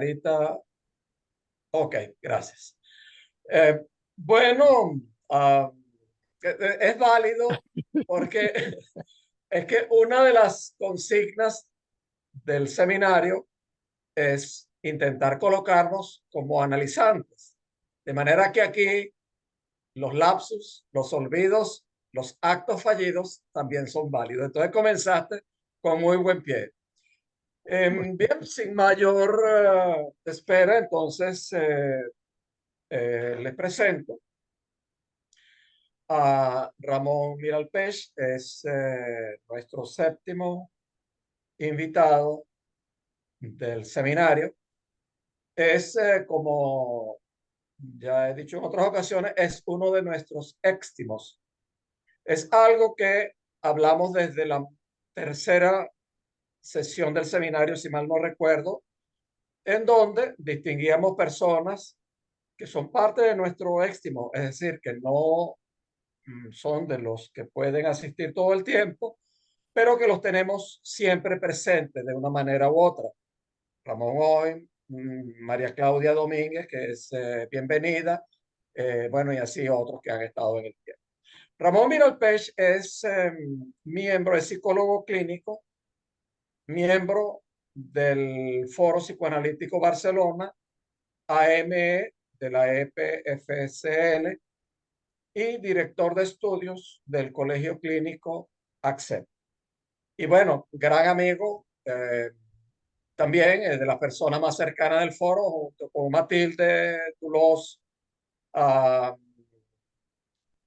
Ahorita, ok, gracias. Eh, bueno, ah, es válido porque es que una de las consignas del seminario es intentar colocarnos como analizantes. De manera que aquí los lapsus, los olvidos, los actos fallidos también son válidos. Entonces comenzaste con muy buen pie. Bien, sin mayor espera, entonces les presento a Ramón Miralpeix, es nuestro séptimo invitado del seminario. Es, como ya he dicho en otras ocasiones, es uno de nuestros éxtimos. Es algo que hablamos desde la tercera sesión del seminario, si mal no recuerdo, en donde distinguíamos personas que son parte de nuestro éxtimo, es decir, que no son de los que pueden asistir todo el tiempo, pero que los tenemos siempre presentes de una manera u otra. Ramón hoy, María Claudia Domínguez, que es bienvenida, bueno, y así otros que han estado en el tiempo. Ramón Miralpeix es miembro, es psicólogo clínico, miembro del Foro Psicoanalítico Barcelona, AME de la EPFSL y director de estudios del Colegio Clínico ACCEP. Y bueno, gran amigo, también de las personas más cercanas del foro, junto con Matilde Dulos, a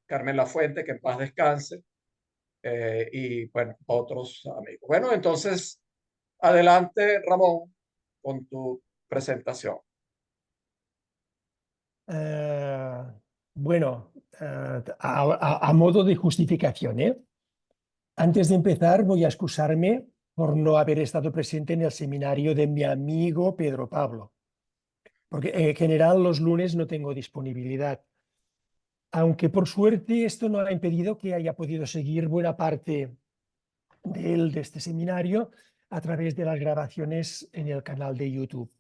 Carmen Lafuente, que en paz descanse, y bueno, otros amigos. Bueno, entonces, adelante, Ramón, con tu presentación. Eh, bueno, a modo de justificación, antes de empezar voy a excusarme por no haber estado presente en el seminario de mi amigo Pedro Pablo, porque en general los lunes no tengo disponibilidad. Aunque por suerte esto no ha impedido que haya podido seguir buena parte de este seminario a través de las grabaciones en el canal de YouTube.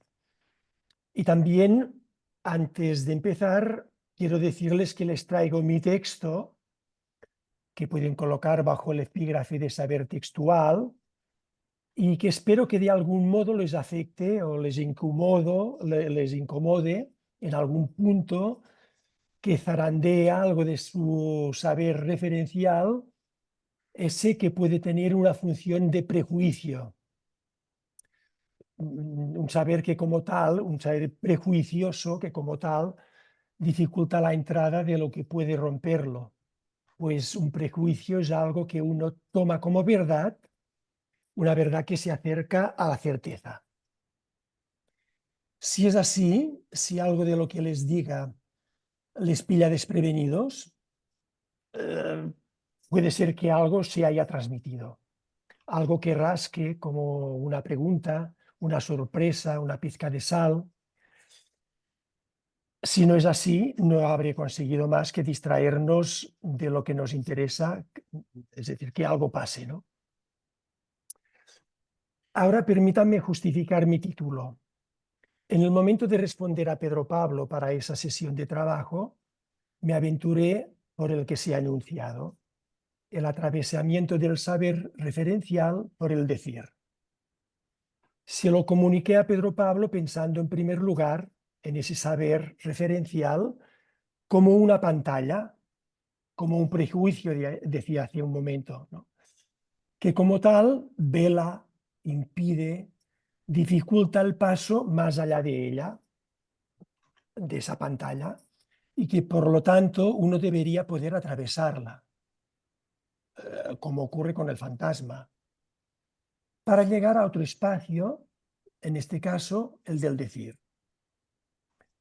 Y también, antes de empezar, quiero decirles que les traigo mi texto, que pueden colocar bajo el epígrafe de Saber Textual, y que espero que de algún modo les afecte o les incomode en algún punto, que zarandea algo de su saber referencial, ese que puede tener una función de prejuicio. Un saber que como tal, un saber prejuicioso que como tal dificulta la entrada de lo que puede romperlo. Pues un prejuicio es algo que uno toma como verdad, una verdad que se acerca a la certeza. Si es así, si algo de lo que les diga les pilla desprevenidos, puede ser que algo se haya transmitido, algo que rasque como una pregunta, una sorpresa, una pizca de sal. Si no es así, no habré conseguido más que distraernos de lo que nos interesa, es decir, que algo pase, ¿no? Ahora permítanme justificar mi título. En el momento de responder a Pedro Pablo para esa sesión de trabajo, me aventuré por el que se ha anunciado, el atravesamiento del saber referencial por el decir. Se lo comuniqué a Pedro Pablo pensando en primer lugar en ese saber referencial como una pantalla, como un prejuicio, decía hace un momento, ¿no? Que como tal vela, impide, dificulta el paso más allá de ella, de esa pantalla, y que por lo tanto uno debería poder atravesarla, como ocurre con el fantasma, para llegar a otro espacio, en este caso el del decir.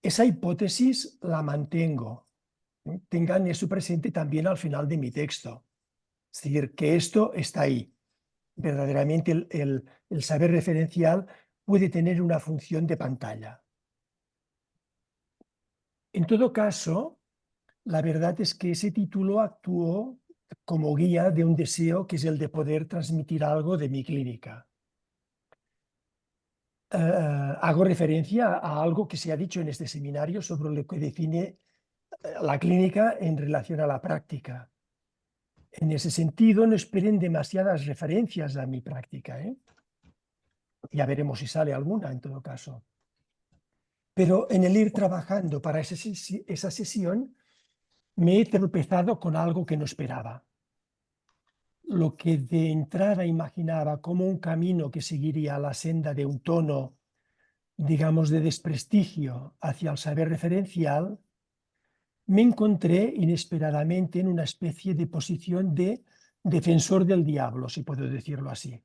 Esa hipótesis la mantengo. Tengan eso presente también al final de mi texto. Es decir, que esto está ahí. Verdaderamente el saber referencial puede tener una función de pantalla. En todo caso, la verdad es que ese título actuó como guía de un deseo que es el de poder transmitir algo de mi clínica. hago referencia a algo que se ha dicho en este seminario sobre lo que define la clínica en relación a la práctica. En ese sentido, no esperen demasiadas referencias a mi práctica, ¿eh? Ya veremos si sale alguna en todo caso. Pero en el ir trabajando para esa sesión, me he tropezado con algo que no esperaba. Lo que de entrada imaginaba como un camino que seguiría la senda de un tono, digamos, de desprestigio hacia el saber referencial, me encontré inesperadamente en una especie de posición de defensor del diablo, si puedo decirlo así.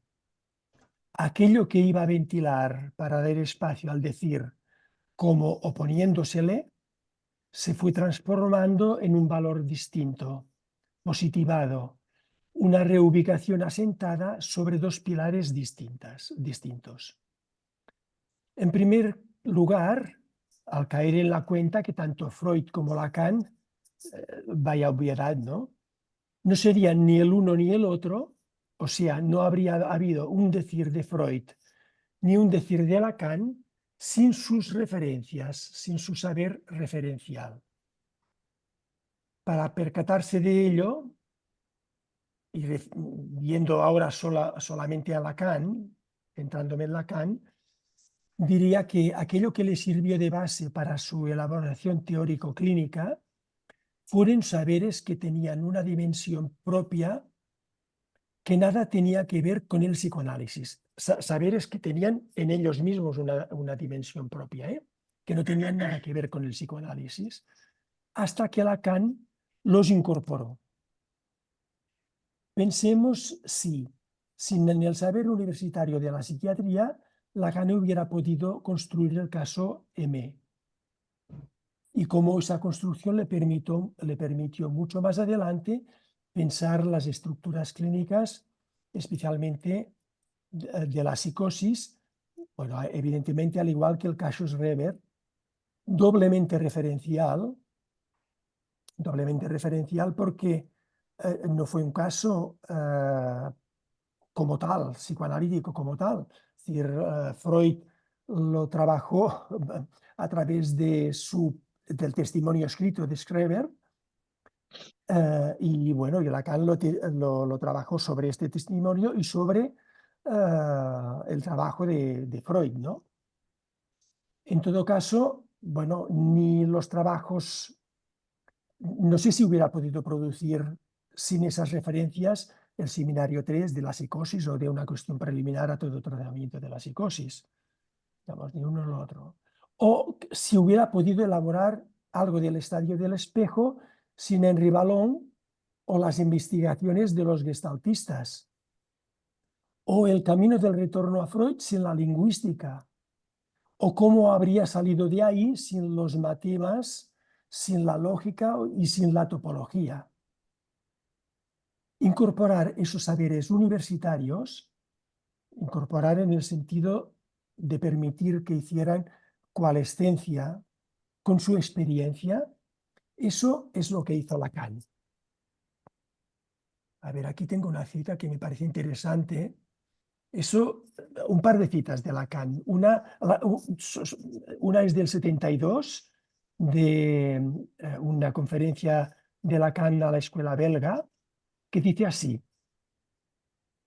Aquello que iba a ventilar para dar espacio al decir como oponiéndosele, se fue transformando en un valor distinto, positivado, una reubicación asentada sobre dos pilares distintos. En primer lugar, al caer en la cuenta que tanto Freud como Lacan, vaya obviedad, ¿no? No serían ni el uno ni el otro, o sea, no habría habido un decir de Freud ni un decir de Lacan sin sus referencias, sin su saber referencial. Para percatarse de ello, y viendo ahora solamente a Lacan, centrándome en Lacan, diría que aquello que le sirvió de base para su elaboración teórico-clínica fueron saberes que tenían una dimensión propia que nada tenía que ver con el psicoanálisis. Saberes que tenían en ellos mismos una dimensión propia, que no tenían nada que ver con el psicoanálisis, hasta que Lacan los incorporó. Pensemos si, sin el saber universitario de la psiquiatría, Lacan hubiera podido construir el caso M. Y cómo esa construcción le permitió mucho más adelante pensar las estructuras clínicas, especialmente de la psicosis, bueno, evidentemente al igual que el casus Reber, doblemente referencial porque no fue un caso como tal, psicoanalítico como tal. Es decir, Freud lo trabajó a través del testimonio escrito de Schreber, y bueno, y Lacan lo trabajó sobre este testimonio y sobre el trabajo de Freud, ¿no? En todo caso, bueno, ni los trabajos, no sé si hubiera podido producir sin esas referencias el seminario 3 de la psicosis o de una cuestión preliminar a todo tratamiento de la psicosis, digamos, ni uno ni lo otro. O si hubiera podido elaborar algo del estadio del espejo sin Henri Vallon o las investigaciones de los gestaltistas, o el camino del retorno a Freud sin la lingüística, o cómo habría salido de ahí sin los matemas, sin la lógica y sin la topología. Incorporar esos saberes universitarios, incorporar en el sentido de permitir que hicieran coalescencia con su experiencia, eso es lo que hizo Lacan. A ver, aquí tengo una cita que me parece interesante. Eso, un par de citas de Lacan. Una es del 72, de una conferencia de Lacan a la escuela belga, que dice así: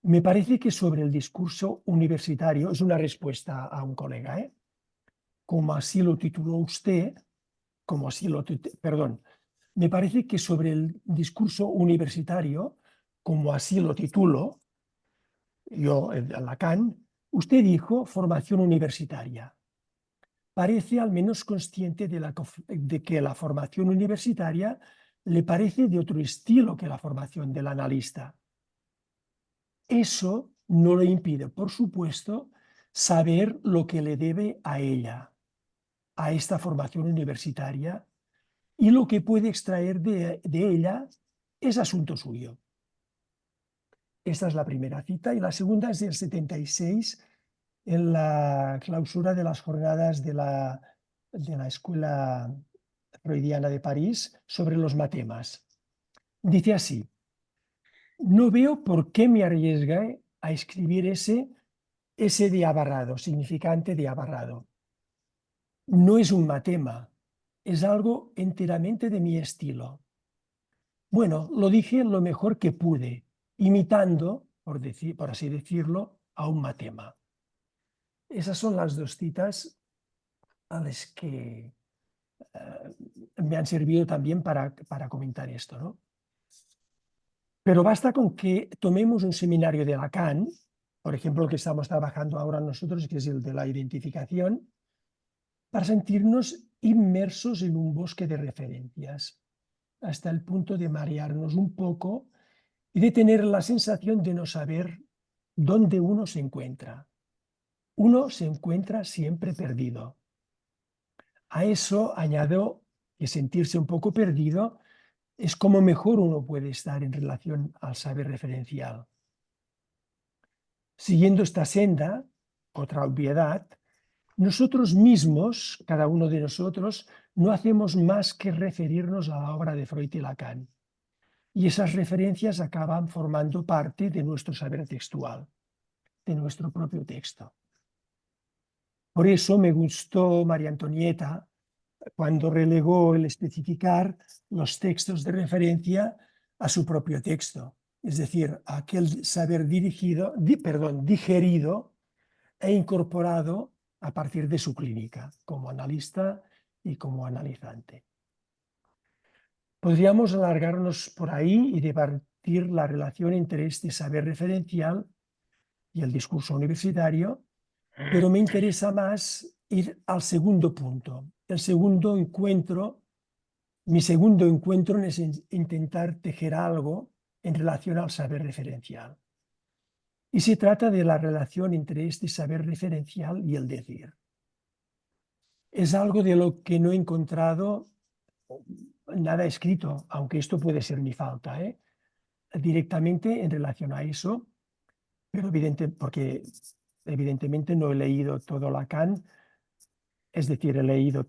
me parece que sobre el discurso universitario, es una respuesta a un colega, como así lo tituló usted, perdón, me parece que sobre el discurso universitario, como así lo titulo, yo, Lacan, usted dijo formación universitaria. Parece al menos consciente de que la formación universitaria le parece de otro estilo que la formación del analista. Eso no le impide, por supuesto, saber lo que le debe a ella, a esta formación universitaria, y lo que puede extraer de ella es asunto suyo. Esta es la primera cita, y la segunda es del 76, en la clausura de las jornadas de la Escuela Freudiana de París sobre los matemas. Dice así: no veo por qué me arriesgué a escribir ese ese de abarrado, significante de abarrado. No es un matema, es algo enteramente de mi estilo. Bueno, lo dije lo mejor que pude, imitando, por así decirlo, a un matema. Esas son las dos citas a las que me han servido también para comentar esto, ¿no? Pero basta con que tomemos un seminario de Lacan, por ejemplo, el que estamos trabajando ahora nosotros, que es el de la identificación, para sentirnos inmersos en un bosque de referencias, hasta el punto de marearnos un poco y de tener la sensación de no saber dónde uno se encuentra. Uno se encuentra siempre perdido. A eso añado que sentirse un poco perdido es como mejor uno puede estar en relación al saber referencial. Siguiendo esta senda, otra obviedad, nosotros mismos, cada uno de nosotros, no hacemos más que referirnos a la obra de Freud y Lacan. Y esas referencias acaban formando parte de nuestro saber textual, de nuestro propio texto. Por eso me gustó María Antonieta cuando relegó el especificar los textos de referencia a su propio texto, es decir, a aquel saber digerido e incorporado a partir de su clínica, como analista y como analizante. Podríamos alargarnos por ahí y debatir la relación entre este saber referencial y el discurso universitario, pero me interesa más ir al segundo punto. Mi segundo encuentro es intentar tejer algo en relación al saber referencial. Y se trata de la relación entre este saber referencial y el decir. Es algo de lo que no he encontrado nada escrito, aunque esto puede ser mi falta, directamente en relación a eso, pero porque evidentemente no he leído todo Lacan, es decir, he leído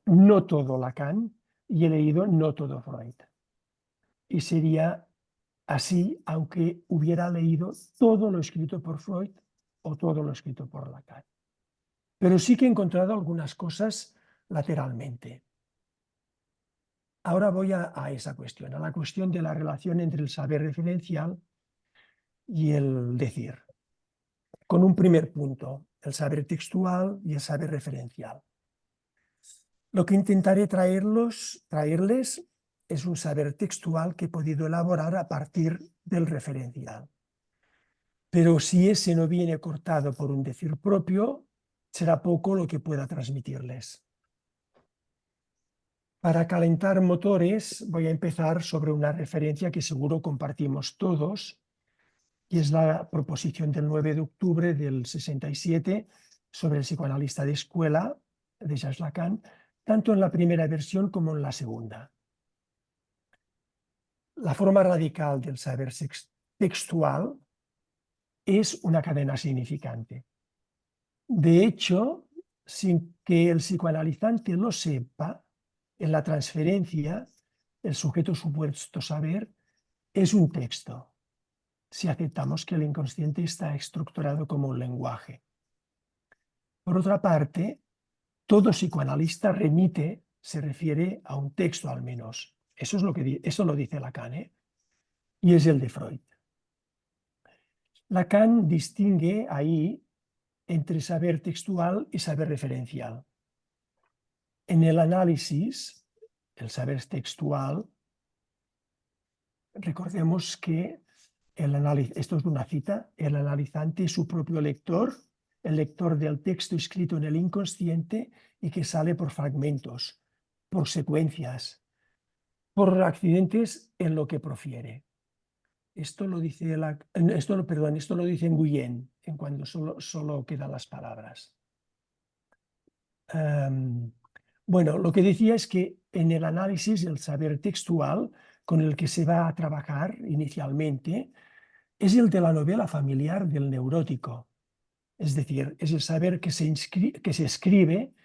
no todo Lacan y he leído no todo Freud. Y sería así, aunque hubiera leído todo lo escrito por Freud o todo lo escrito por Lacan. Pero sí que he encontrado algunas cosas lateralmente. Ahora voy a esa cuestión, a la cuestión de la relación entre el saber referencial y el decir. Con un primer punto, el saber textual y el saber referencial. Lo que intentaré traerles es un saber textual que he podido elaborar a partir del referencial. Pero si ese no viene cortado por un decir propio, será poco lo que pueda transmitirles. Para calentar motores voy a empezar sobre una referencia que seguro compartimos todos, y es la proposición del 9 de octubre del 67 sobre el psicoanalista de escuela de Jacques Lacan, tanto en la primera versión como en la segunda. La forma radical del saber textual es una cadena significante. De hecho, sin que el psicoanalizante lo sepa, en la transferencia, el sujeto supuesto saber es un texto, si aceptamos que el inconsciente está estructurado como un lenguaje. Por otra parte, todo psicoanalista se refiere a un texto al menos. Eso lo dice Lacan, y es el de Freud. Lacan distingue ahí entre saber textual y saber referencial. En el análisis, el saber textual, recordemos que esto es una cita, el analizante es su propio lector, el lector del texto escrito en el inconsciente y que sale por fragmentos, por secuencias, por accidentes en lo que profiere. Esto lo dice Nguyen, en cuando solo quedan las palabras. Bueno, lo que decía es que en el análisis el saber textual con el que se va a trabajar inicialmente es el de la novela familiar del neurótico. Es decir, es el saber que se escribe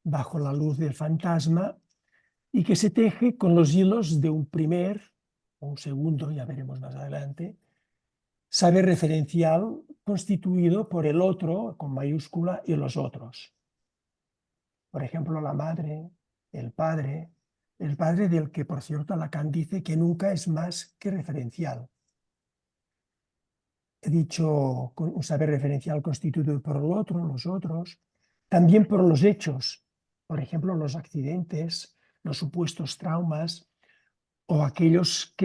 bajo la luz del fantasma y que se teje con los hilos de un primer o un segundo, ya veremos más adelante, Saber referencial constituido por el otro, con mayúscula, y los otros. Por ejemplo, la madre, el padre del que, por cierto, Lacan dice que nunca es más que referencial. He dicho un saber referencial constituido por el otro, los otros, también por los hechos, por ejemplo, los accidentes, los supuestos traumas o aquellos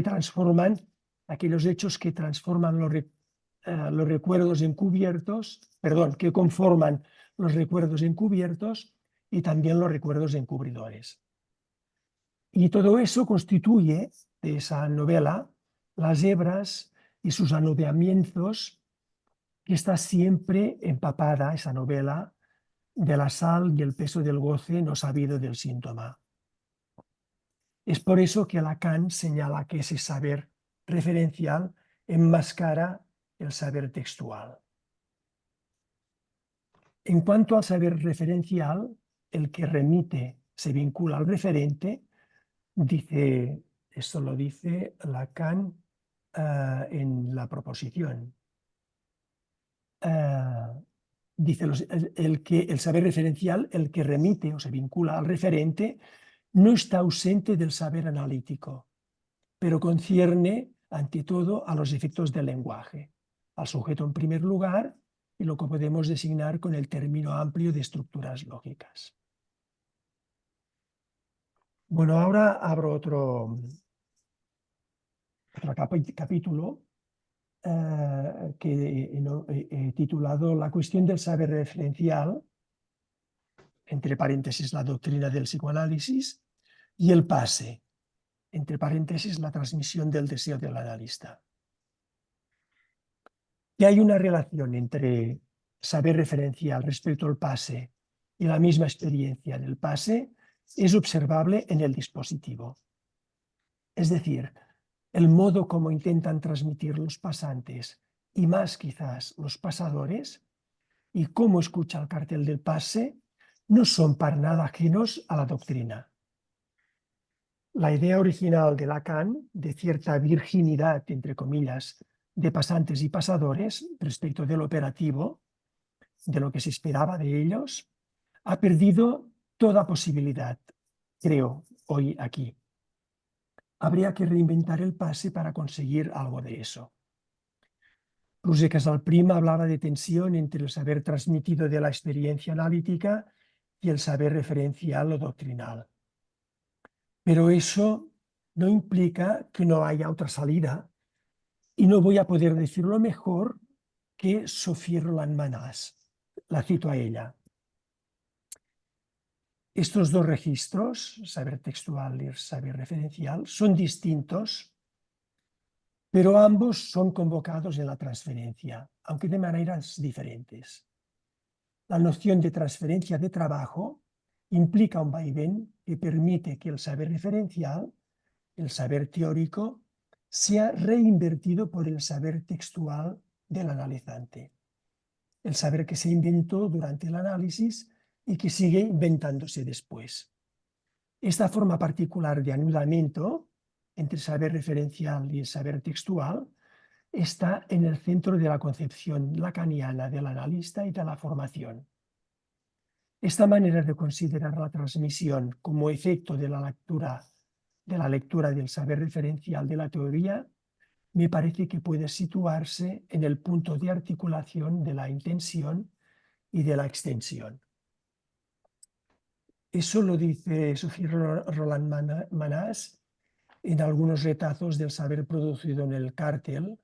hechos que transforman los recuerdos encubiertos, perdón, que conforman los recuerdos encubiertos y también los recuerdos encubridores. Y todo eso constituye de esa novela las hebras y sus anudeamientos, que está siempre empapada, esa novela, de la sal y el peso del goce no sabido del síntoma. Es por eso que Lacan señala que ese saber referencial enmascara el saber textual. En cuanto al saber referencial, el que remite se vincula al referente, esto lo dice Lacan en la proposición. Dice el saber referencial, el que remite o se vincula al referente, no está ausente del saber analítico, pero concierne ante todo a los efectos del lenguaje, al sujeto en primer lugar y lo que podemos designar con el término amplio de estructuras lógicas. Bueno, ahora abro otro capítulo que he titulado La cuestión del saber referencial, entre paréntesis la doctrina del psicoanálisis, y el pase, entre paréntesis la transmisión del deseo del analista. Que hay una relación entre saber referencial respecto al pase y la misma experiencia del pase es observable en el dispositivo. Es decir, el modo como intentan transmitir los pasantes y más quizás los pasadores y cómo escucha el cartel del pase no son para nada ajenos a la doctrina. La idea original de Lacan de cierta virginidad, entre comillas, de pasantes y pasadores respecto del operativo, de lo que se esperaba de ellos, ha perdido toda posibilidad, creo, hoy aquí. Habría que reinventar el pase para conseguir algo de eso. Roger Casalprim hablaba de tensión entre el saber transmitido de la experiencia analítica y el saber referencial o doctrinal. Pero eso no implica que no haya otra salida, y no voy a poder decirlo mejor que Sophie Roland Manasse. La cito a ella. Estos dos registros, saber textual y saber referencial, son distintos, pero ambos son convocados en la transferencia, aunque de maneras diferentes. La noción de transferencia de trabajo implica un vaivén que permite que el saber referencial, el saber teórico, sea reinvertido por el saber textual del analizante. El saber que se inventó durante el análisis y que sigue inventándose después. Esta forma particular de anudamiento entre saber referencial y el saber textual está en el centro de la concepción lacaniana del analista y de la formación. Esta manera de considerar la transmisión como efecto de la lectura del saber referencial de la teoría me parece que puede situarse en el punto de articulación de la intención y de la extensión. Eso lo dice Sophie Roland Manasse en algunos retazos del saber producido en el Cártel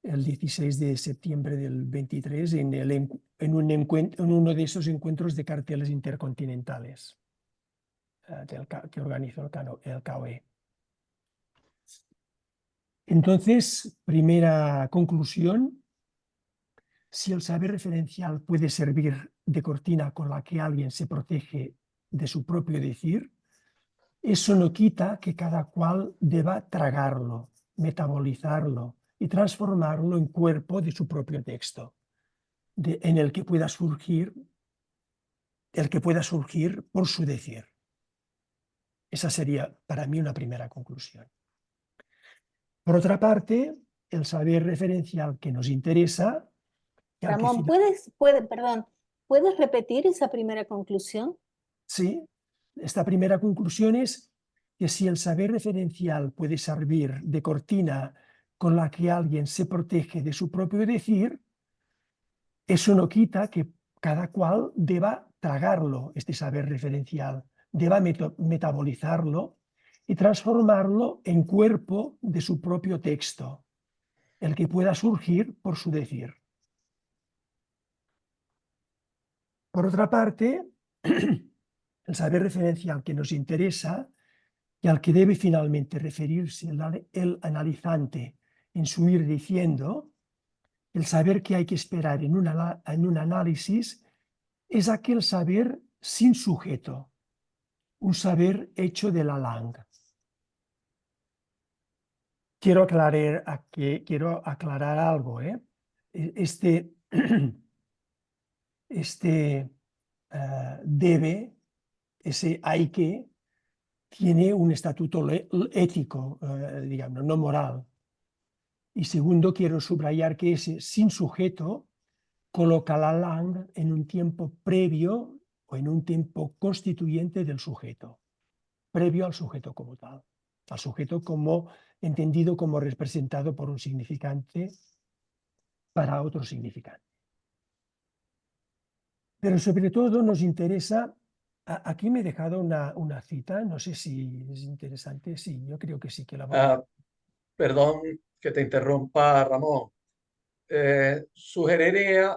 el 16 de septiembre del 23 en uno de esos encuentros de carteles intercontinentales que organizó el CAOE. Entonces, primera conclusión: si el saber referencial puede servir de cortina con la que alguien se protege de su propio decir, eso no quita que cada cual deba tragarlo, metabolizarlo y transformarlo en cuerpo de su propio texto, en el que pueda surgir por su decir. Esa sería para mí una primera conclusión. Por otra parte, el saber referencial que nos interesa. Ramón, perdón, ¿puedes repetir esa primera conclusión? Sí, esta primera conclusión es que si el saber referencial puede servir de cortina con la que alguien se protege de su propio decir, eso no quita que cada cual deba tragarlo, este saber referencial, deba metabolizarlo y transformarlo en cuerpo de su propio texto, el que pueda surgir por su decir. Por otra parte, el saber referencial que nos interesa y al que debe finalmente referirse el analizante en su ir diciendo, el saber que hay que esperar en un análisis es aquel saber sin sujeto, un saber hecho de la langue. Quiero aclarar algo. Este debe, ese hay que, tiene un estatuto ético, digamos, no moral. Y segundo, quiero subrayar que ese sin sujeto coloca la langue en un tiempo previo o en un tiempo constituyente del sujeto, previo al sujeto como tal, al sujeto como entendido como representado por un significante para otro significante. Pero sobre todo nos interesa, aquí me he dejado una cita, no sé si es interesante, sí, yo creo que sí que la voy a... Perdón que te interrumpa, Ramón. Sugeriría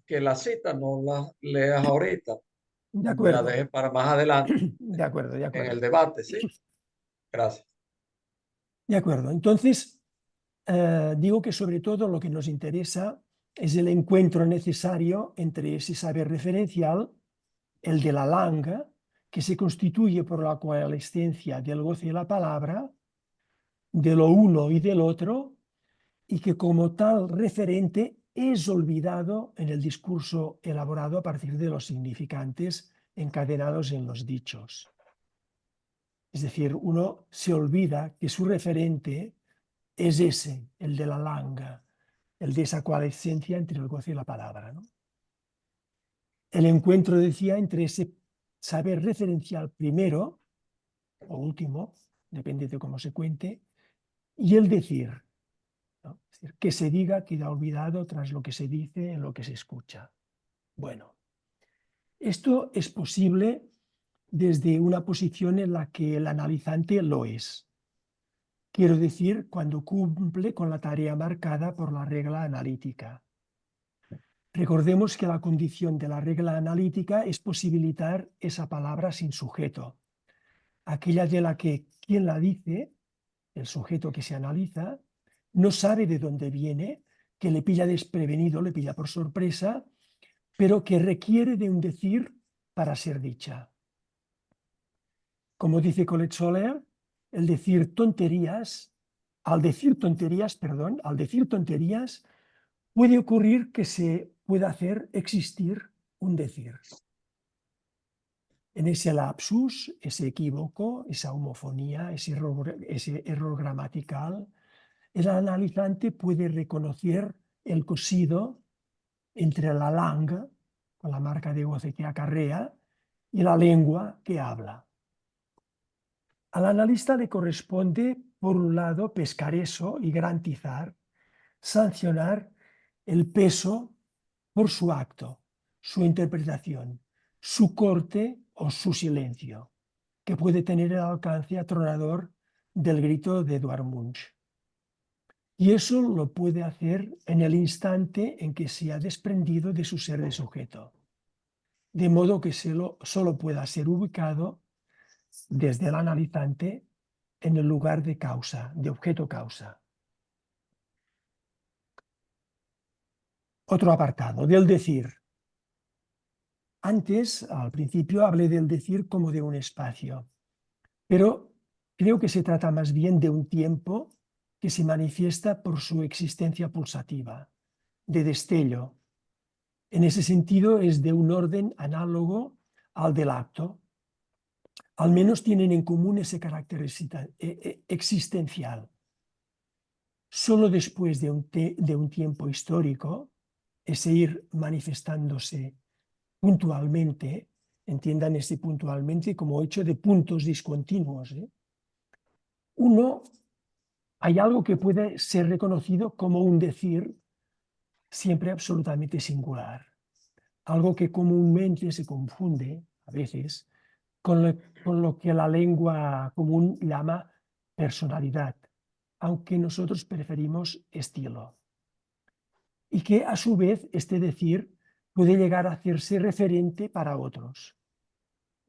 que la cita no la leas ahorita, De la acuerdo, dejes para más adelante de acuerdo, de en el acuerdo. debate, ¿sí? Gracias. De acuerdo, entonces digo que sobre todo lo que nos interesa es el encuentro necesario entre ese saber referencial, el de la langue, que se constituye por la coalescencia del goce de la palabra, de lo uno y del otro, y que como tal referente es olvidado en el discurso elaborado a partir de los significantes encadenados en los dichos. Es decir, uno se olvida que su referente es ese, el de la langue, el de esa coalescencia entre el goce y la palabra, ¿no? El encuentro, decía, entre ese saber referencial primero o último, depende de cómo se cuente, y el decir, ¿no? Es decir, que se diga queda olvidado tras lo que se dice en lo que se escucha. Bueno, esto es posible desde una posición en la que el analizante lo es. Quiero decir, cuando cumple con la tarea marcada por la regla analítica. Recordemos que la condición de la regla analítica es posibilitar esa palabra sin sujeto, aquella de la que quien la dice, el sujeto que se analiza, no sabe de dónde viene, que le pilla desprevenido, le pilla por sorpresa, pero que requiere de un decir para ser dicha. Como dice Colette Soler, al decir tonterías, puede ocurrir que se pueda hacer existir un decir. En ese lapsus, ese equívoco, esa homofonía, ese error gramatical, el analizante puede reconocer el cosido entre la langue, con la marca de goce que acarrea, y la lengua que habla. Al analista le corresponde, por un lado, pescar eso y garantizar, sancionar el peso por su acto, su interpretación, su corte o su silencio, que puede tener el alcance atronador del grito de Edvard Munch. Y eso lo puede hacer en el instante en que se ha desprendido de su ser de sujeto, de modo que solo pueda ser ubicado desde el analizante en el lugar de causa, de objeto causa. Otro apartado, del decir. Antes, al principio, hablé del decir como de un espacio, pero creo que se trata más bien de un tiempo que se manifiesta por su existencia pulsativa, de destello. En ese sentido, es de un orden análogo al del acto. Al menos tienen en común ese carácter existencial. solo después de un tiempo histórico, ese ir manifestándose puntualmente, entiendan ese puntualmente como hecho de puntos discontinuos. Hay algo que puede ser reconocido como un decir siempre absolutamente singular, algo que comúnmente se confunde a veces con lo que la lengua común llama personalidad, aunque nosotros preferimos estilo. Y que a su vez este decir puede llegar a hacerse referente para otros.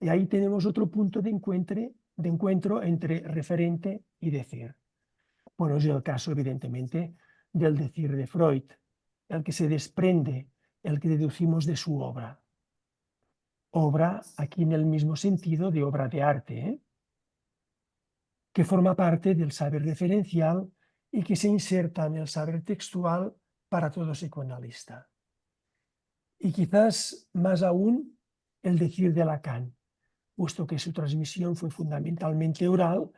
Y ahí tenemos otro punto de encuentro entre referente y decir. Bueno, es el caso, evidentemente, del decir de Freud, el que se desprende, el que deducimos de su obra. Obra aquí en el mismo sentido de obra de arte, que forma parte del saber referencial y que se inserta en el saber textual para todo psicoanalista. Y quizás más aún el decir de Lacan, puesto que su transmisión fue fundamentalmente oral,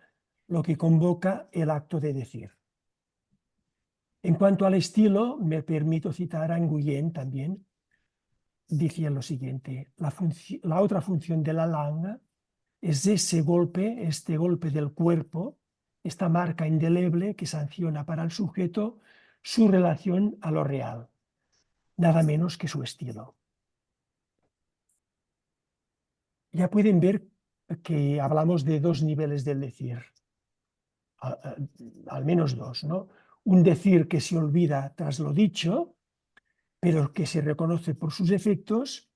lo que convoca el acto de decir. En cuanto al estilo, me permito citar a Nguyen también. Decía lo siguiente: la otra función de la langue es este golpe del cuerpo, esta marca indeleble que sanciona para el sujeto su relación a lo real, nada menos que su estilo. Ya pueden ver que hablamos de dos niveles del decir, al menos dos, ¿no? Un decir que se olvida tras lo dicho, pero que se reconoce por sus efectos,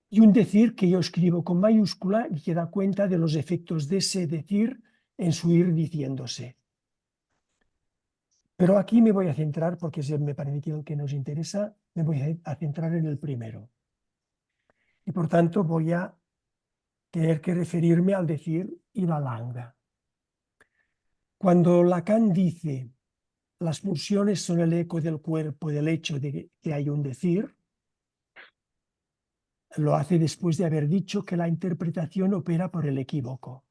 y un decir que yo escribo con mayúscula y que da cuenta de los efectos de ese decir en su ir diciéndose. Pero aquí me voy a centrar, porque me parece que el que nos interesa, me voy a centrar en el primero. Y por tanto voy a tener que referirme al decir y la langue. Cuando Lacan dice las pulsiones son el eco del cuerpo del hecho de que hay un decir, lo hace después de haber dicho que la interpretación opera por el equívoco,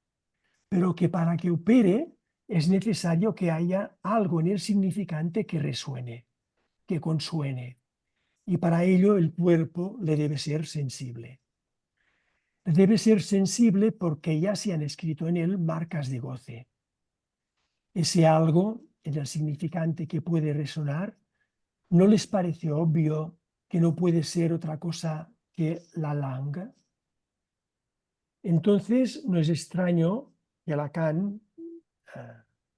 pero que para que opere es necesario que haya algo en el significante que resuene, que consuene, y para ello el cuerpo le debe ser sensible. Debe ser sensible porque ya se han escrito en él marcas de goce. Ese algo en el significante que puede resonar, ¿no les parece obvio que no puede ser otra cosa que la langue? Entonces no es extraño que Lacan,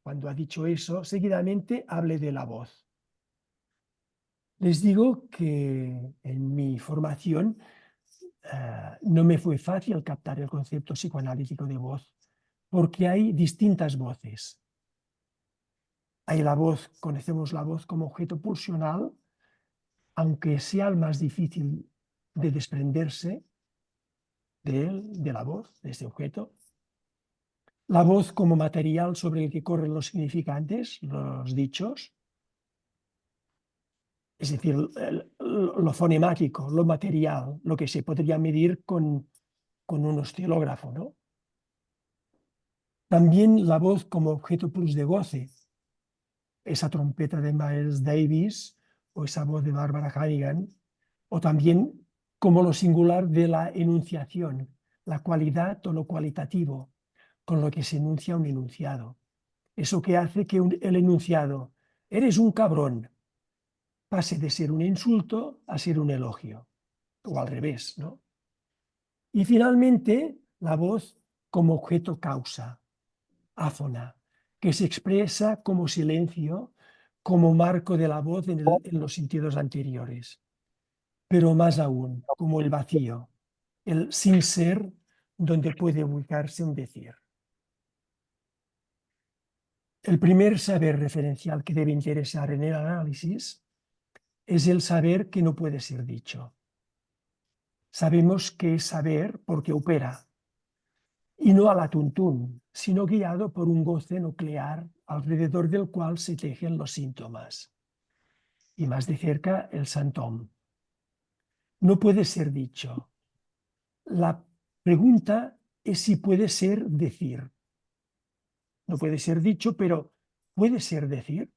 cuando ha dicho eso, seguidamente hable de la voz. Les digo que en mi formación no me fue fácil captar el concepto psicoanalítico de voz, porque hay distintas voces. Hay la voz, conocemos la voz como objeto pulsional, aunque sea el más difícil de desprenderse de él, de la voz, de este objeto. La voz como material sobre el que corren los significantes, los dichos, es decir, lo fonemático, lo material, lo que se podría medir con un oscilógrafo, ¿no? También la voz como objeto plus de goce, esa trompeta de Miles Davis o esa voz de Barbara Hannigan, o también como lo singular de la enunciación, la cualidad o lo cualitativo, con lo que se enuncia un enunciado. Eso que hace que el enunciado, eres un cabrón, pase de ser un insulto a ser un elogio, o al revés, ¿no? Y finalmente, la voz como objeto causa, áfona, que se expresa como silencio, como marco de la voz en los sentidos anteriores, pero más aún, como el vacío, el sin ser donde puede ubicarse un decir. El primer saber referencial que debe interesar en el análisis es el saber que no puede ser dicho. Sabemos que es saber porque opera, y no a la tuntún, sino guiado por un goce nuclear alrededor del cual se tejen los síntomas. Y más de cerca, el santón. No puede ser dicho. La pregunta es si puede ser decir. No puede ser dicho, pero ¿puede ser decir?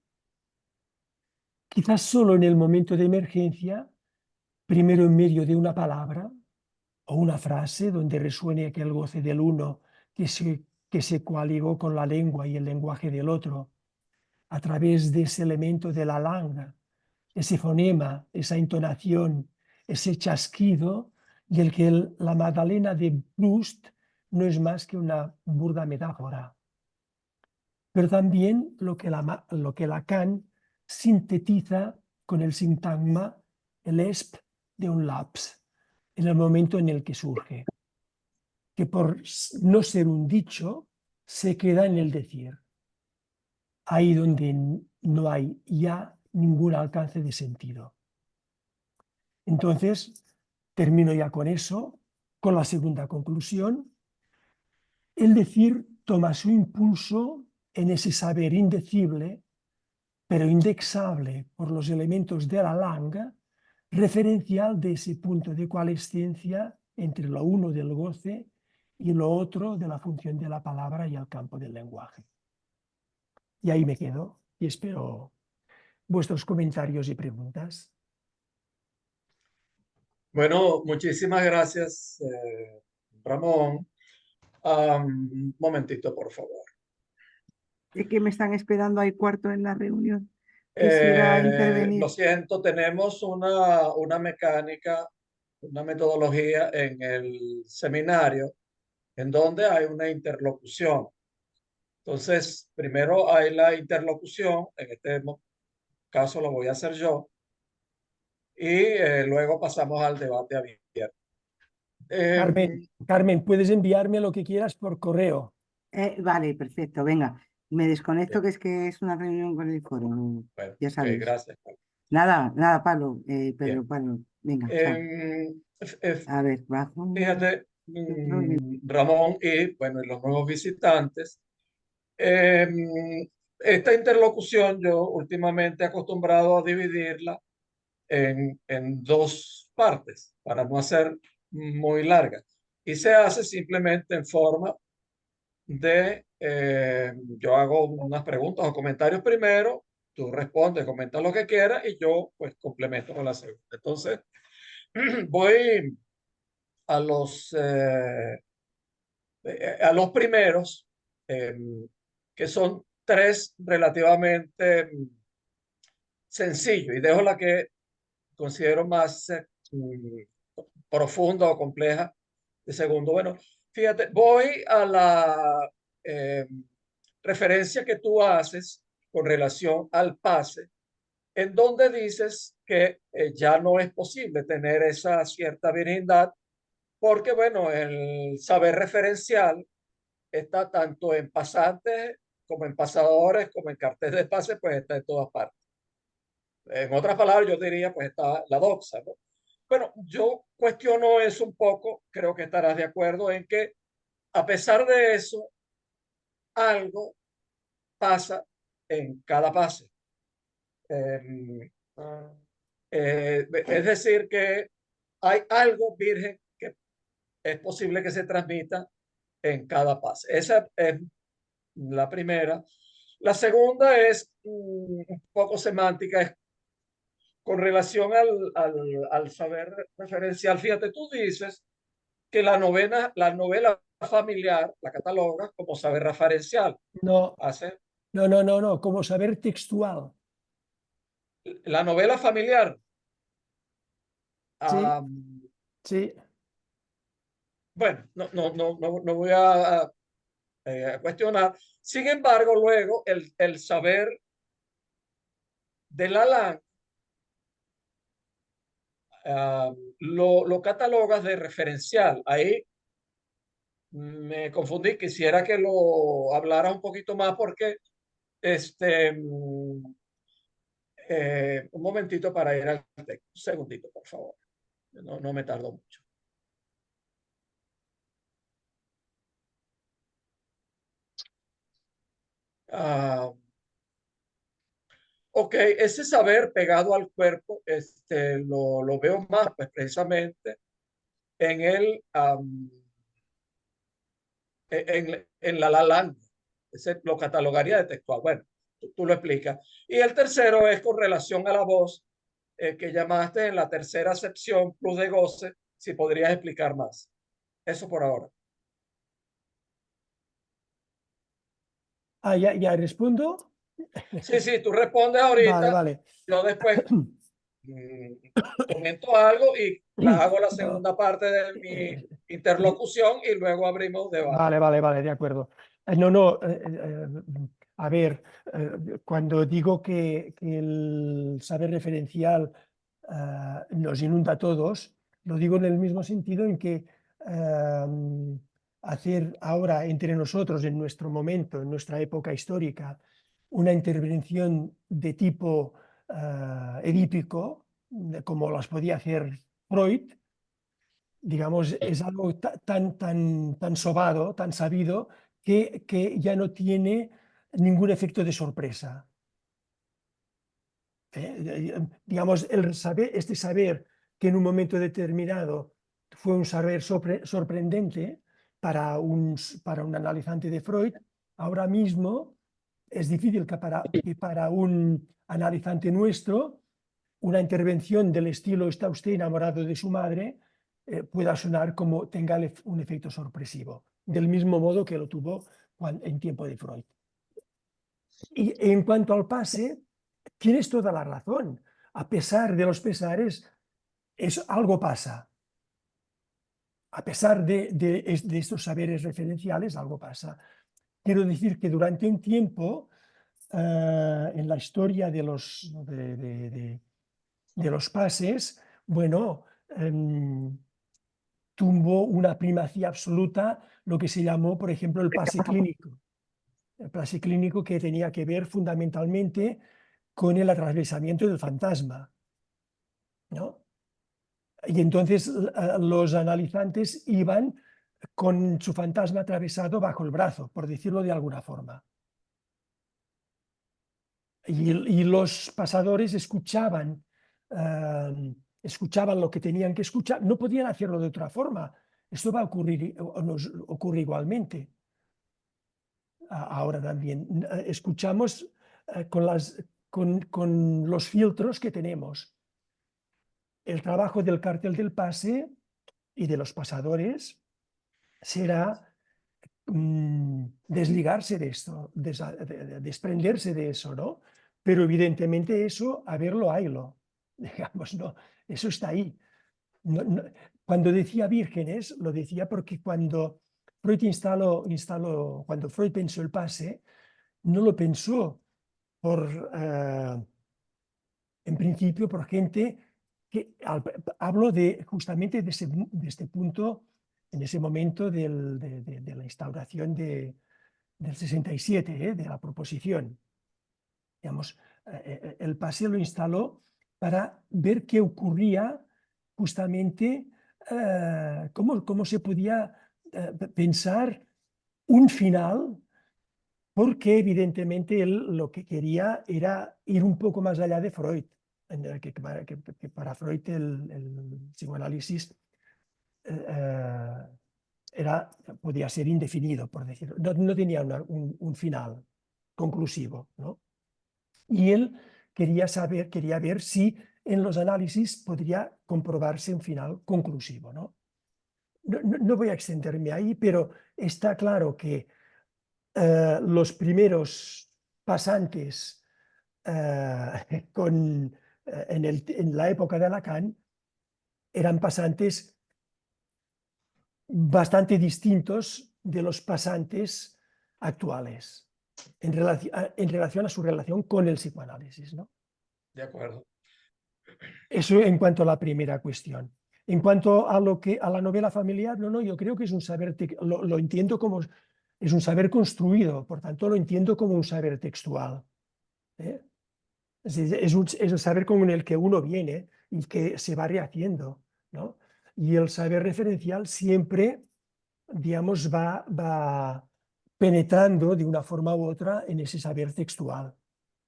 quizás solo en el momento de emergencia, primero en medio de una palabra o una frase donde resuene aquel goce del uno que se coaligó con la lengua y el lenguaje del otro, a través de ese elemento de la langa, ese fonema, esa entonación, ese chasquido, y el que la Magdalena de Proust no es más que una burda metáfora. Pero también lo que Lacan sintetiza con el sintagma, el esp de un laps, en el momento en el que surge, que por no ser un dicho, se queda en el decir, ahí donde no hay ya ningún alcance de sentido. Entonces, termino ya con eso, con la segunda conclusión. El decir toma su impulso en ese saber indecible, pero indexable por los elementos de la langa, referencial de ese punto de coalescencia entre lo uno del goce y lo otro de la función de la palabra y el campo del lenguaje. Y ahí me quedo y espero vuestros comentarios y preguntas. Bueno, muchísimas gracias, Ramón. Un momentito, por favor. Es que me están esperando ahí cuarto en la reunión. Quisiera intervenir. Lo siento, tenemos una mecánica, una metodología en el seminario en donde hay una interlocución. Entonces, primero hay la interlocución, en este caso lo voy a hacer yo, y luego pasamos al debate abierto. Carmen, puedes enviarme lo que quieras por correo. Vale, perfecto, venga. Me desconecto, Bien. que es una reunión con el foro, Bueno, ya ok, sabéis. gracias. Nada, Pablo, Bien. pero Pablo, venga, chao. A ver, bajo. Fíjate, Ramón y bueno, y los nuevos visitantes. Esta interlocución yo últimamente he acostumbrado a dividirla en dos partes para no hacer muy larga. Y se hace simplemente en forma de, yo hago unas preguntas o comentarios primero, tú respondes, comentas lo que quieras y yo pues complemento con la segunda. Entonces, voy a a los primeros, que son tres relativamente sencillos, y dejo la que considero más profunda o compleja de segundo. Bueno, fíjate, voy a la eh, referencia que tú haces con relación al pase, en donde dices que ya no es posible tener esa cierta virginidad, porque, bueno, el saber referencial está tanto en pasantes como en pasadores, como en cartel de pase, pues está en todas partes. En otras palabras, yo diría, pues está la doxa, ¿no? Bueno, yo cuestiono eso un poco, creo que estarás de acuerdo en que a pesar de eso, algo pasa en cada pase. Eh, es decir, que hay algo virgen que es posible que se transmita en cada pase. Esa es la primera. La segunda es un poco semántica, es con relación al saber referencial. Fíjate, tú dices que la novela familiar la catalogas como saber referencial. No, Hace no, como saber textual. la novela familiar. Sí, Um, sí. bueno, no voy a cuestionar. Sin embargo, luego el saber de la LAN lo catalogas de referencial. Ahí me confundí, quisiera que lo hablara un poquito más porque este, un momentito para ir al texto, un segundito, por favor. No me tardo mucho. Ok, ese saber pegado al cuerpo, lo veo más, pues precisamente en en la Land. Ese lo catalogaría de textual. Bueno, tú lo explicas. Y el tercero es con relación a la voz que llamaste en la tercera acepción, plus de goce, si podrías explicar más. Eso por ahora. Ah, ya respondo. Sí, sí, tú respondes Vale, ahorita, vale. yo después mm, comento algo y hago la No, segunda parte de mi interlocución y luego abrimos debate. vale, de acuerdo. No, a ver, cuando digo que el saber referencial nos inunda a todos, lo digo en el mismo sentido en que hacer ahora entre nosotros, en nuestro momento, en nuestra época histórica, una intervención de tipo edípico, como las podía hacer Freud, digamos, es algo tan sobado, tan sabido, que ya no tiene ningún efecto de sorpresa. Digamos, este saber que en un momento determinado fue un saber sorprendente para un analizante de Freud, ahora mismo es difícil que para un analizante nuestro una intervención del estilo "está usted enamorado de su madre" pueda sonar como tenga un efecto sorpresivo, del mismo modo que lo tuvo en tiempo de Freud. Y en cuanto al pase, tienes toda la razón. A pesar de los pesares, algo pasa. A pesar de estos saberes referenciales, algo pasa. Quiero decir que durante un tiempo, en la historia de los pases, bueno, tuvo una primacía absoluta lo que se llamó, por ejemplo, el pase clínico. El pase clínico que tenía que ver fundamentalmente con el atravesamiento del fantasma, ¿no? Y entonces los analizantes iban con su fantasma atravesado bajo el brazo, por decirlo de alguna forma. Y los pasadores escuchaban lo que tenían que escuchar, no podían hacerlo de otra forma. Esto va a ocurrir, o nos ocurre igualmente. Ahora también escuchamos con los filtros que tenemos. El trabajo del cartel del pase y de los pasadores será desligarse de esto, desprenderse de eso, ¿no? Pero evidentemente eso, a verlo, haylo. Digamos, no, eso está ahí. Cuando decía vírgenes, lo decía porque cuando cuando Freud pensó el pase, no lo pensó en principio por gente que hablo justamente de este punto, en ese momento de la instauración del 67, de la proposición. Digamos, el pase lo instaló para ver qué ocurría justamente, cómo se podía pensar un final, porque evidentemente él lo que quería era ir un poco más allá de Freud, que para Freud el psicoanálisis podía ser indefinido, por decirlo. No tenía un final conclusivo, ¿no? Y él quería ver si en los análisis podría comprobarse un final conclusivo, ¿no? No voy a extenderme ahí, pero está claro que los primeros pasantes en la época de Lacan eran pasantes bastante distintos de los pasantes actuales en relación a su relación con el psicoanálisis, ¿no? De acuerdo. Eso en cuanto a la primera cuestión. En cuanto a la novela familiar, no, yo creo que es un saber, lo entiendo como es un saber construido, por tanto lo entiendo como un saber textual. ¿Eh? Es el saber con el que uno viene y que se va rehaciendo, ¿no? Y el saber referencial siempre, digamos, va penetrando de una forma u otra en ese saber textual.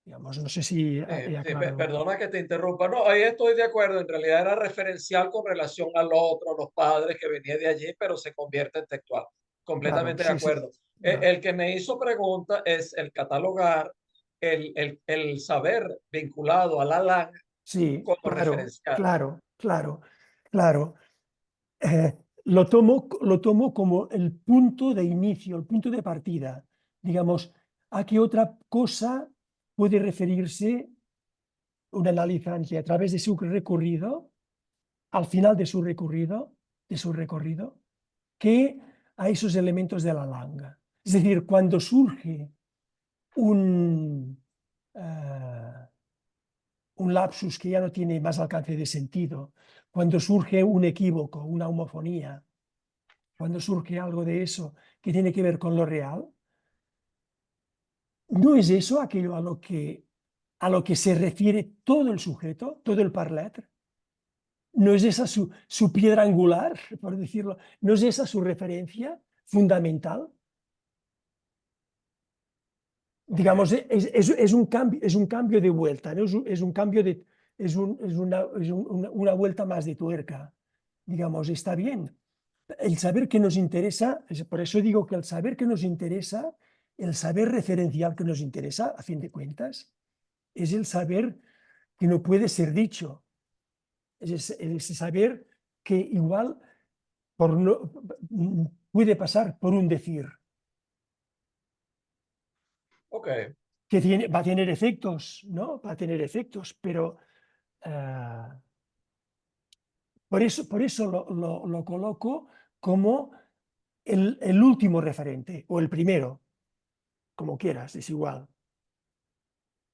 Digamos, no sé si he aclarado. Perdona que te interrumpa. No, ahí estoy de acuerdo. En realidad era referencial con relación al otro, los padres que venía de allí, pero se convierte en textual. Claro, Completamente de sí, sí. acuerdo. El que me hizo pregunta es el catalogar el saber vinculado a la LAN Sí, como claro, referencial. claro, claro, claro. Lo tomo como el punto de inicio, el punto de partida. Digamos, a qué otra cosa puede referirse un analizante a través de su recorrido, al final de su recorrido, que a esos elementos de la langa. Es decir, cuando surge un, un lapsus que ya no tiene más alcance de sentido, cuando surge un equívoco, una homofonía, cuando surge algo de eso que tiene que ver con lo real, ¿no es eso aquello a lo que se refiere todo el sujeto, todo el parler? ¿No es esa su piedra angular, por decirlo? ¿No es esa su referencia fundamental? Digamos, es un cambio de vuelta, ¿no? Es un cambio de, una vuelta más de tuerca. Digamos, está bien. El saber que nos interesa, por eso digo que el saber que nos interesa, el saber referencial que nos interesa, a fin de cuentas, es el saber que no puede ser dicho. Es ese saber que igual puede pasar por un decir. Ok, Que va a tener efectos, ¿no? Va a tener efectos, pero por eso lo coloco como el último referente, o el primero, como quieras, es igual.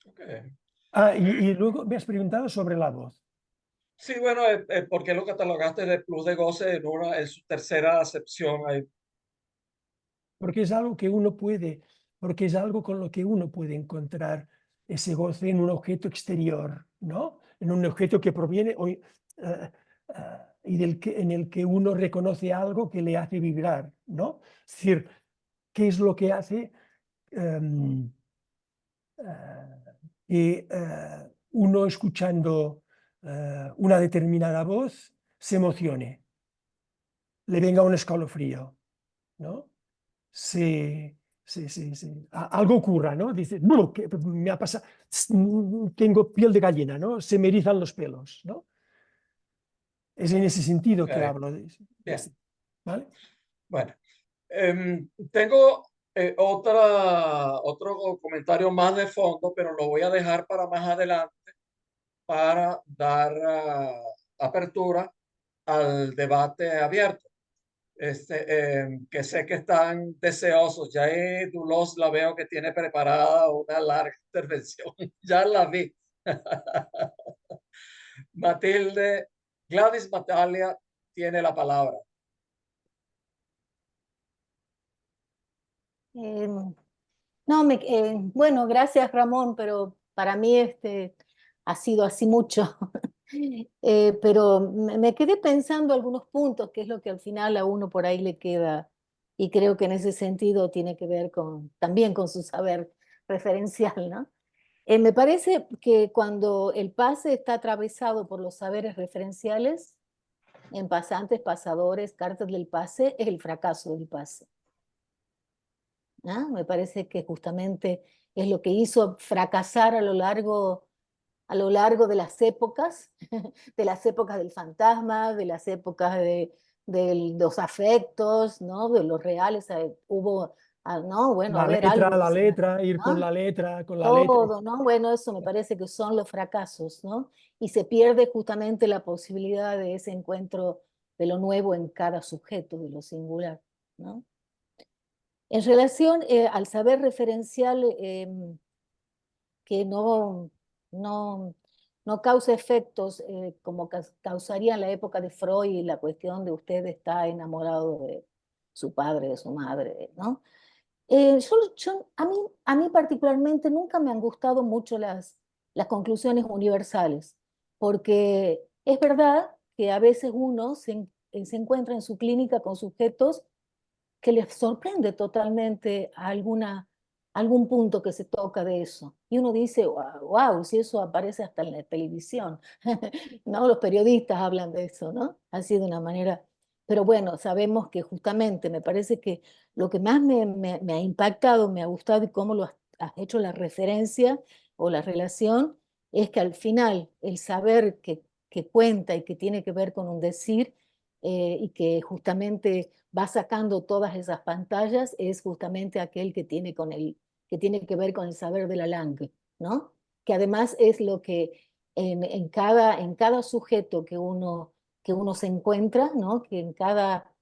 ok. Y luego me has preguntado sobre la voz. Sí, bueno, ¿por qué lo catalogaste de plus de goce en su tercera acepción ahí? Porque es algo que uno puede, porque es algo con lo que uno puede encontrar ese goce en un objeto exterior, ¿no? En un objeto que proviene y en el que uno reconoce algo que le hace vibrar, ¿no? Es decir, ¿qué es lo que hace em, que uno escuchando una determinada voz se emocione, le venga un escalofrío, ¿no? Algo ocurra, ¿no? Dice, no, que me ha pasado, tengo piel de gallina, ¿no? Se me erizan los pelos, ¿no? Es en ese sentido Ok, que hablo bien. ¿vale? Bueno, tengo otro comentario más de fondo, pero lo voy a dejar para más adelante para dar apertura al debate abierto. Que sé que están deseosos. Ya Dulos la veo que tiene preparada una larga intervención. Ya la vi. Matilde, Gladys Matalia tiene la palabra. No, bueno, gracias Ramón, pero para mí ha sido así mucho. Pero me quedé pensando algunos puntos, que es lo que al final a uno por ahí le queda, y creo que en ese sentido tiene que ver también con su saber referencial, ¿no? Me parece que cuando el pase está atravesado por los saberes referenciales, en pasantes, pasadores, cartas del pase, es el fracaso del pase. ¿Ah? Me parece que justamente es lo que hizo fracasar a lo largo de las épocas, de las épocas del fantasma, de las épocas de los afectos, ¿no? De los reales. Hubo, no, bueno, a ver, algo, La letra, ir con ¿no? la letra, Todo, ¿no? Bueno, eso me parece que son los fracasos, ¿no? Y se pierde justamente la posibilidad de ese encuentro de lo nuevo en cada sujeto, de lo singular, ¿no? En relación al saber referencial que no, no causa efectos como causaría en la época de Freud y la cuestión de usted está enamorado de su padre, de su madre, ¿no? A mí particularmente nunca me han gustado mucho las conclusiones universales, porque es verdad que a veces uno se encuentra en su clínica con sujetos que les sorprende totalmente algún punto que se toca de eso. Y uno dice, wow, si eso aparece hasta en la televisión, ¿no? Los periodistas hablan de eso, ¿no? Así de una manera. Pero bueno, sabemos que justamente me parece que lo que más me ha impactado, me ha gustado y cómo has hecho la referencia o la relación, es que al final el saber que cuenta y que tiene que ver con un decir, y que justamente va sacando todas esas pantallas, es justamente aquel que tiene que ver con el saber de la langue, ¿no? Que además es lo que en cada sujeto que uno se encuentra, ¿no? Que en cada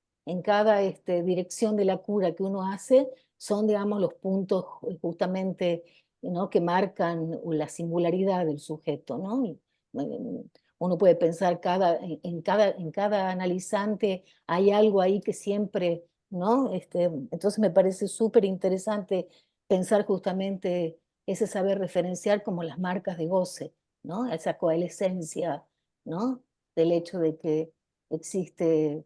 dirección de la cura que uno hace, son, digamos, los puntos justamente, ¿no? Que marcan la singularidad del sujeto, ¿no? Uno puede pensar en cada analizante hay algo ahí que siempre, ¿no? Entonces me parece súper interesante pensar justamente ese saber referenciar como las marcas de goce, ¿no? Esa coalescencia, ¿no? Del hecho de que existe,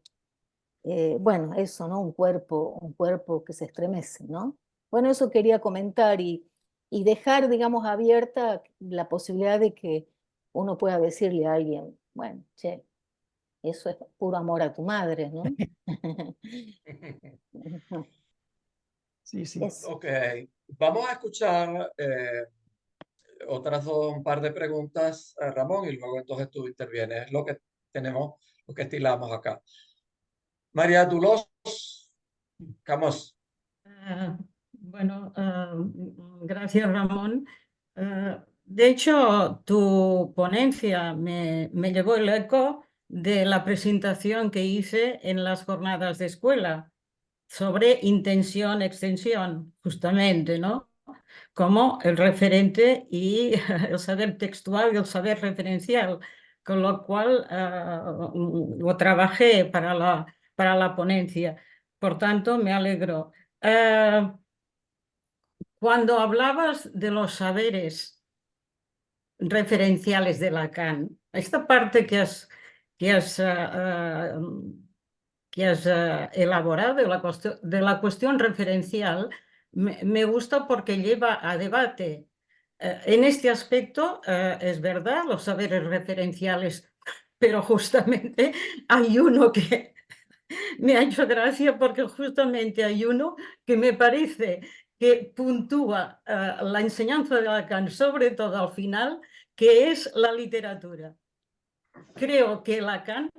bueno, eso, ¿no? Un cuerpo que se estremece, ¿no? Bueno, eso quería comentar y dejar, digamos, abierta la posibilidad de que uno pueda decirle a alguien, bueno, che, eso es puro amor a tu madre, ¿no? Sí, sí. Eso. Ok, vamos a escuchar un par de preguntas, Ramón, y luego entonces tú intervienes. Es lo que tenemos, lo que estilamos acá. María Dulos Camós. Bueno, gracias, Ramón. De hecho, tu ponencia me llevó el eco de la presentación que hice en las jornadas de escuela sobre intención-extensión, justamente, ¿no? Como el referente y el saber textual y el saber referencial, con lo cual lo trabajé para la ponencia. Por tanto, me alegro. Cuando hablabas de los saberes referenciales de Lacan, esta parte que has elaborado de la cuestión referencial me gusta porque lleva a debate. En este aspecto, es verdad, los saberes referenciales, pero justamente hay uno que me ha hecho gracia porque justamente hay uno que me parece que puntúa la enseñanza de Lacan, sobre todo al final, que es la literatura. Creo que Lacan,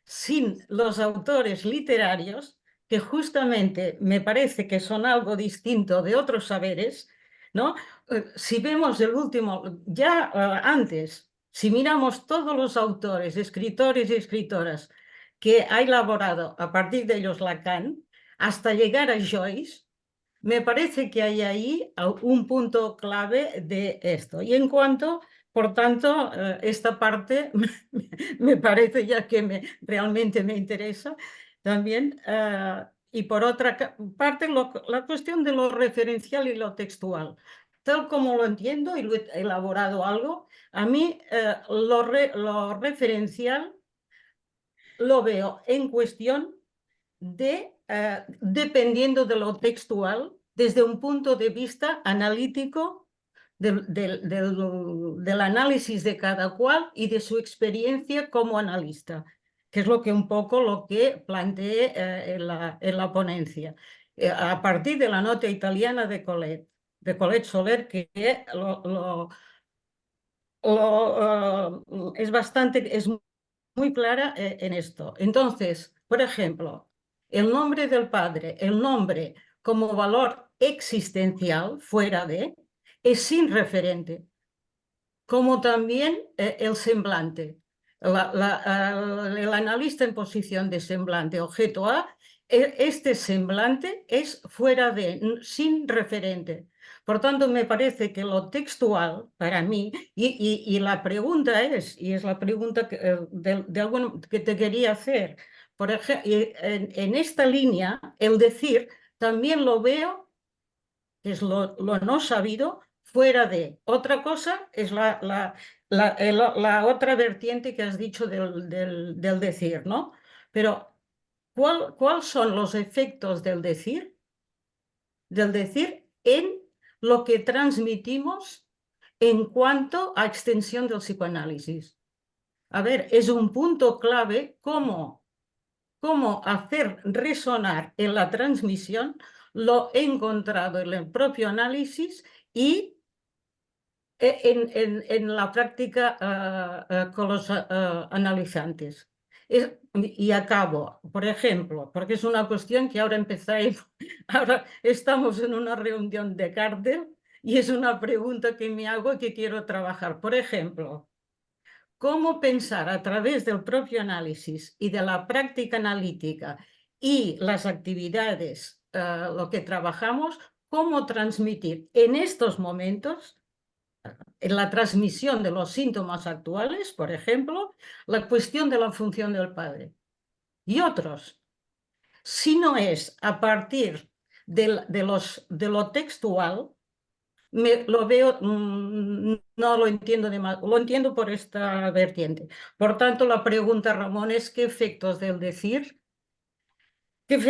sin los autores literarios, que justamente me parece que son algo distinto de otros saberes, ¿no? Si vemos el último, ya antes, si miramos todos los autores, escritores y escritoras que ha elaborado a partir de ellos Lacan, hasta llegar a Joyce, me parece que hay ahí un punto clave de esto. Y en cuanto, por tanto, esta parte me parece ya que realmente me interesa también. Y por otra parte, la cuestión de lo referencial y lo textual. Tal como lo entiendo y lo he elaborado algo, a mí lo referencial lo veo en cuestión de, dependiendo de lo textual, desde un punto de vista analítico del análisis de cada cual y de su experiencia como analista, que es un poco lo que planteé en la ponencia, a partir de la nota italiana de Colette Soler, que es muy clara en esto. Entonces, por ejemplo, el nombre del padre, el nombre como valor existencial, fuera de, es sin referente, como también el semblante. El analista en posición de semblante, objeto A, este semblante es fuera de, sin referente. Por tanto, me parece que lo textual, para mí, y la pregunta es, y es la pregunta que te quería hacer, por ejemplo, en esta línea, el decir, también lo veo, que es lo no sabido, fuera de. Otra cosa es la otra vertiente que has dicho del decir, ¿no? Pero, ¿cuáles son los efectos del decir? Del decir en lo que transmitimos en cuanto a extensión del psicoanálisis. A ver, es un punto clave cómo hacer resonar en la transmisión lo encontrado en el propio análisis y en la práctica con los analizantes. Y acabo, por ejemplo, porque es una cuestión que ahora empezáis, ahora estamos en una reunión de cárcel y es una pregunta que me hago y que quiero trabajar. Por ejemplo, ¿cómo pensar a través del propio análisis y de la práctica analítica y las actividades, lo que trabajamos, cómo transmitir en estos momentos, en la transmisión de los síntomas actuales, por ejemplo, la cuestión de la función del padre y otros? Si no es a partir de lo textual, lo veo, no lo entiendo lo entiendo por esta vertiente. Por tanto, la pregunta, Ramón, es ¿qué efectos del decir en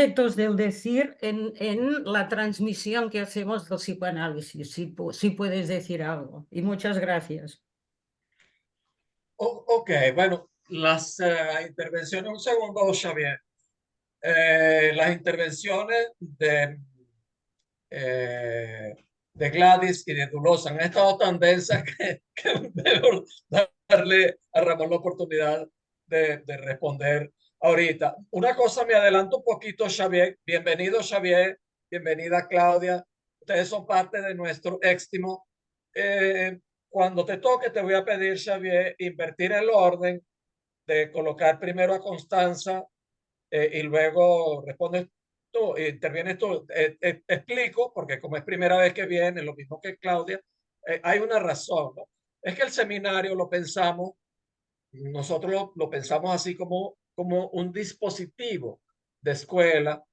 la transmisión que hacemos del psicoanálisis? Si puedes decir algo. Y muchas gracias. Ok, bueno, las intervenciones, un segundo, Xavier. Las intervenciones de Gladys y de Dulosa han estado tan densas que debo darle a Ramón la oportunidad de responder ahorita. Una cosa, me adelanto un poquito, Xavier. Bienvenido, Xavier. Bienvenida, Claudia. Ustedes son parte de nuestro éxtimo. Cuando te toque, te voy a pedir, Xavier, invertir el orden de colocar primero a Constanza y luego respondes tú, intervienes tú. Explico, porque como es primera vez que viene, lo mismo que Claudia, hay una razón, ¿no? Es que el seminario lo pensamos, nosotros lo pensamos así como un dispositivo de escuela,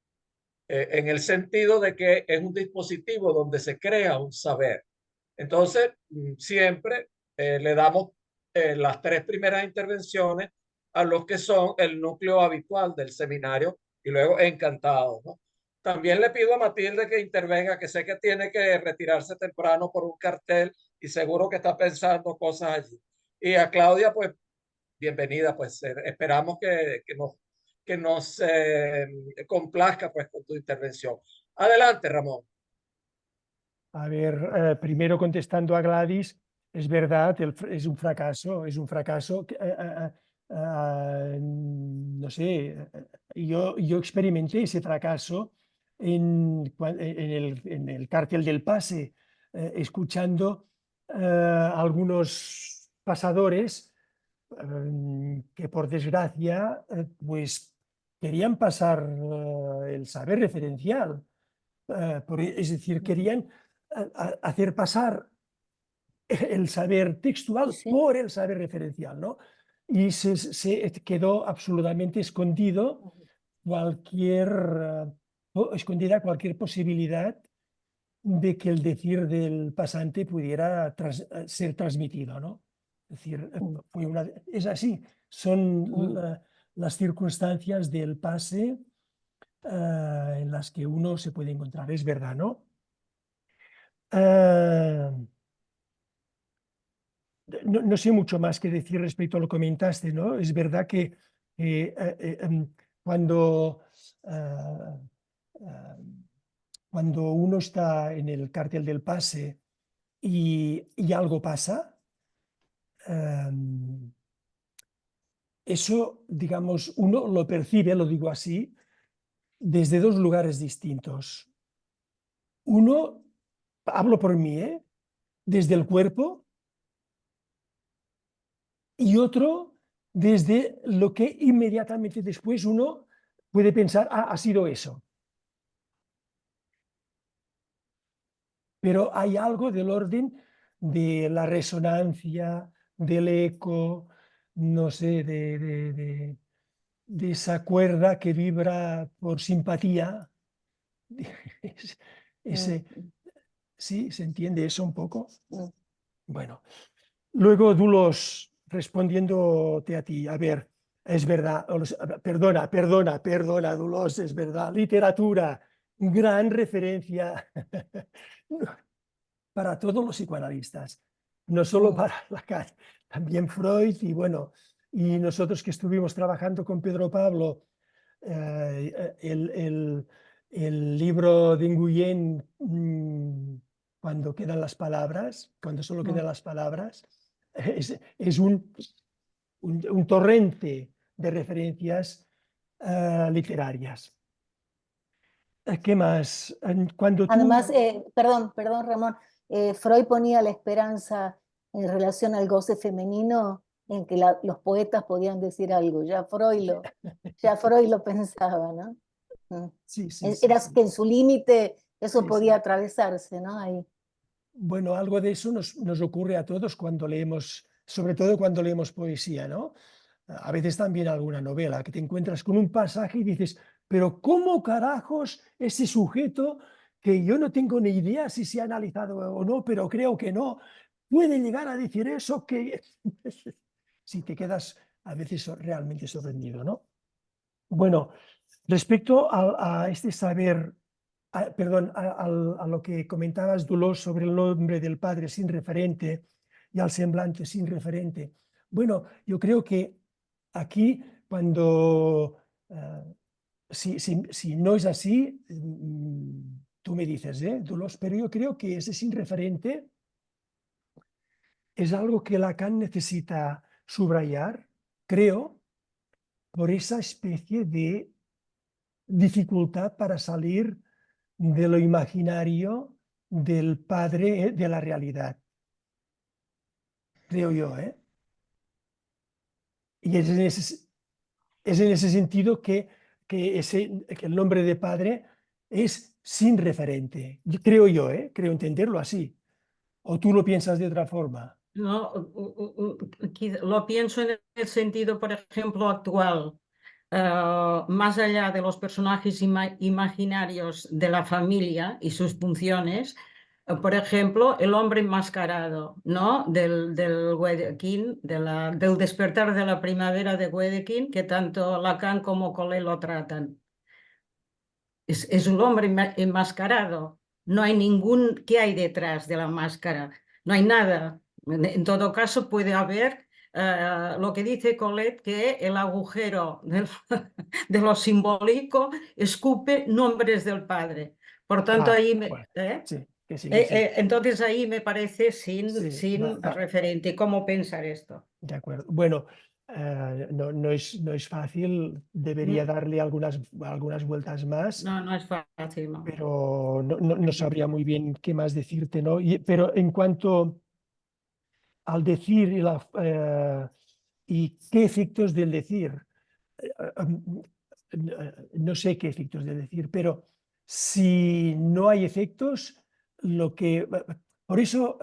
en el sentido de que es un dispositivo donde se crea un saber. Entonces, siempre le damos las tres primeras intervenciones a los que son el núcleo habitual del seminario y luego encantado, ¿no? También le pido a Matilde que intervenga, que sé que tiene que retirarse temprano por un cartel y seguro que está pensando cosas allí. Y a Claudia, pues, bienvenida, pues esperamos que nos complazca pues con tu intervención. Adelante, Ramón. A ver, primero contestando a Gladys, es verdad, es un fracaso, no sé, yo experimenté ese fracaso en el cártel del Pase, escuchando algunos pasadores que por desgracia pues querían pasar el saber referencial. Es decir, querían hacer pasar el saber textual Sí. por el saber referencial, ¿no? Y se quedó absolutamente escondida cualquier posibilidad de que el decir del pasante pudiera ser transmitido, ¿no? Es decir, es así, son las circunstancias del pase en las que uno se puede encontrar, es verdad, ¿no? No sé mucho más que decir respecto a lo que comentaste, ¿no? Es verdad que cuando, cuando uno está en el cártel del pase y algo pasa, eso, digamos, uno lo percibe, lo digo así, desde dos lugares distintos. Uno, hablo por mí, desde el cuerpo, y otro desde lo que inmediatamente después uno puede pensar, ha sido eso. Pero hay algo del orden de la resonancia, del eco, no sé, de esa cuerda que vibra por simpatía. ¿Sí? ¿Se entiende eso un poco? Bueno, luego Dulos, respondiéndote a ti, a ver, es verdad, perdona, Dulos, es verdad, literatura, gran referencia para todos los psicoanalistas, no solo para Lacan, también Freud y bueno, y nosotros que estuvimos trabajando con Pedro Pablo, el libro de Nguyen, cuando quedan las palabras, cuando solo quedan las palabras, es un torrente de referencias literarias. ¿Qué más? Cuando tú... Además, perdón, Ramón, Freud ponía la esperanza en relación al goce femenino en que los poetas podían decir algo. Ya Freud lo pensaba, ¿no? Sí, sí, Era sí. que en su límite eso Sí, podía sí. atravesarse, ¿no? Ahí. Bueno, algo de eso nos ocurre a todos cuando leemos, sobre todo cuando leemos poesía, ¿no? A veces también alguna novela, que te encuentras con un pasaje y dices, pero ¿cómo carajos ese sujeto, que yo no tengo ni idea si se ha analizado o no, pero creo que no, puede llegar a decir eso que... Si te quedas a veces realmente sorprendido, ¿no? Bueno, respecto a este saber, perdón, a lo que comentabas, Dolors, sobre el nombre del padre sin referente y al semblante sin referente. Bueno, yo creo que aquí, cuando, si no es así, tú me dices, Dolors, pero yo creo que ese sin referente es algo que Lacan necesita subrayar, creo, por esa especie de dificultad para salir de lo imaginario del padre de la realidad, creo yo, ¿eh? Y es en ese sentido que el nombre de padre es sin referente, creo yo, ¿eh? Creo entenderlo así. ¿O tú lo piensas de otra forma? No, lo pienso en el sentido, por ejemplo, actual. Más allá de los personajes imaginarios de la familia y sus funciones, por ejemplo, el hombre enmascarado, ¿no? Del Wedekind, del despertar de la primavera de Wedekind, que tanto Lacan como Collet lo tratan. Es un hombre enmascarado. No hay ¿qué hay detrás de la máscara? No hay nada. En todo caso, puede haber lo que dice Colette, que el agujero de lo simbólico escupe nombres del padre. Por tanto, ahí Bueno, sí, que sí, entonces ahí me parece sin sí, referente. ¿Cómo pensar esto? de acuerdo. Bueno, no es fácil, debería darle algunas vueltas más, No, no es fácil, no. pero no sabría muy bien qué más decirte, ¿no? Pero en cuanto al decir y qué efectos del decir, no sé qué efectos del decir, pero si no hay efectos, por eso,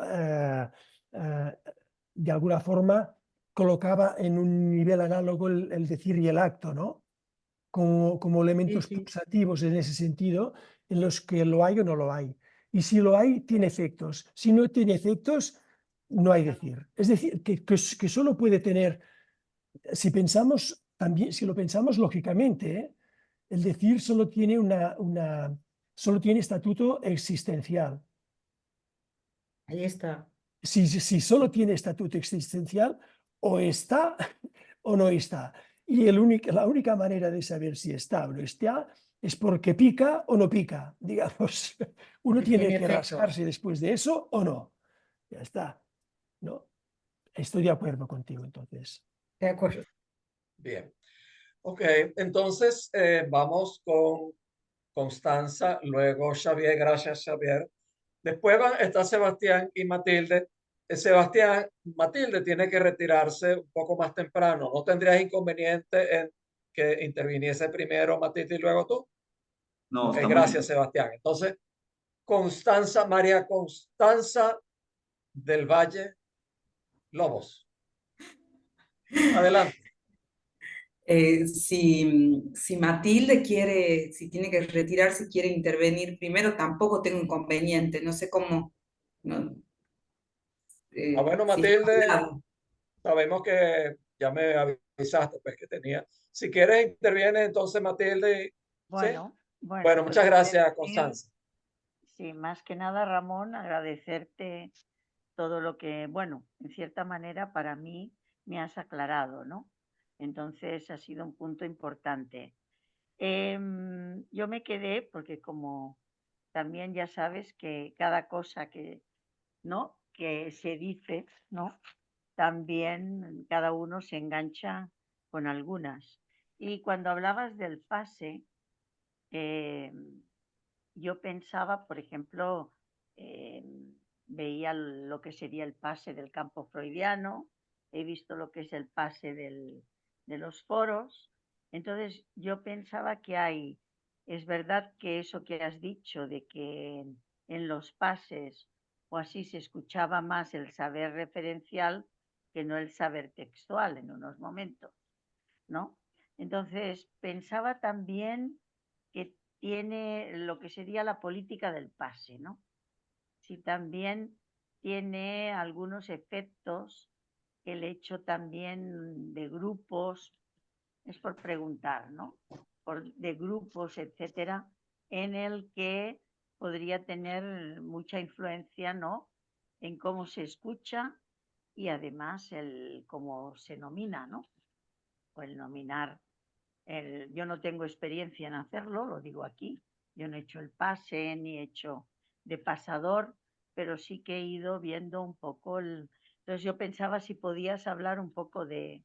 de alguna forma, colocaba en un nivel análogo el decir y el acto, ¿no? Como Sí, elementos sí. pulsativos en ese sentido, en los que lo hay o no lo hay. Y si lo hay, tiene efectos. Si no tiene efectos, no hay decir. Es decir, que solo puede tener, si pensamos también, si lo pensamos lógicamente, el decir solo tiene solo tiene estatuto existencial. Ahí está. Si solo tiene estatuto existencial, o está o no está. Y la única manera de saber si está o no está es porque pica o no pica. Digamos, uno Porque tiene tiene que efectos. rascarse después de eso o no. Ya está. ¿No? Estoy de acuerdo contigo, entonces. De acuerdo. Bien. Ok, entonces vamos con Constanza, luego Xavier, gracias Xavier. Después está Sebastián y Matilde. Sebastián, Matilde tiene que retirarse un poco más temprano. ¿No tendrías inconveniente en que interviniese primero Matilde y luego tú? No, Ok, está muy gracias bien. Sebastián. Entonces, Constanza, María Constanza del Valle Lobos. Adelante. Si Matilde quiere, si tiene que retirarse, quiere intervenir primero, tampoco tengo inconveniente. No sé cómo, no, Bueno, si está Matilde, hablado. sabemos que ya me avisaste, pues que tenía. Si quieres, interviene entonces Matilde. ¿Sí? Bueno, Pues muchas gracias, intervenir, Constanza. sí, más que nada, Ramón, agradecerte todo lo que, bueno, en cierta manera para mí me has aclarado, ¿no? Entonces ha sido un punto importante. Yo me quedé, porque como también ya sabes que cada cosa que, ¿no?, que se dice, ¿no?, también cada uno se engancha con algunas. Y cuando hablabas del pase, yo pensaba, por ejemplo, veía lo que sería el pase del campo freudiano, he visto lo que es el pase de los foros. Entonces yo pensaba que es verdad que eso que has dicho de que en los pases o así se escuchaba más el saber referencial que no el saber textual en unos momentos, ¿no? Entonces pensaba también que tiene lo que sería la política del pase, ¿no? Si también tiene algunos efectos el hecho también de grupos, es por preguntar, ¿no?, de grupos, etcétera, en el que podría tener mucha influencia, ¿no?, en cómo se escucha y además cómo se nomina, ¿no?, o el nominar. Yo no tengo experiencia en hacerlo, lo digo aquí, yo no he hecho el pase ni he hecho de pasador, pero sí que he ido viendo un poco Entonces yo pensaba si podías hablar un poco de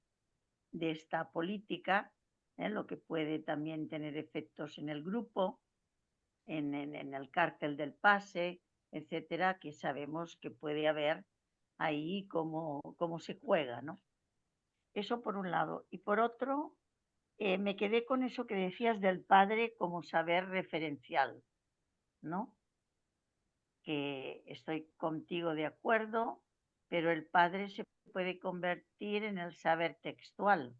esta política, lo que puede también tener efectos en el grupo, en el cártel del pase, etcétera, que sabemos que puede haber ahí cómo se juega, ¿no? Eso por un lado. Y por otro, me quedé con eso que decías del padre como saber referencial, ¿no? Que estoy contigo de acuerdo, pero el padre se puede convertir en el saber textual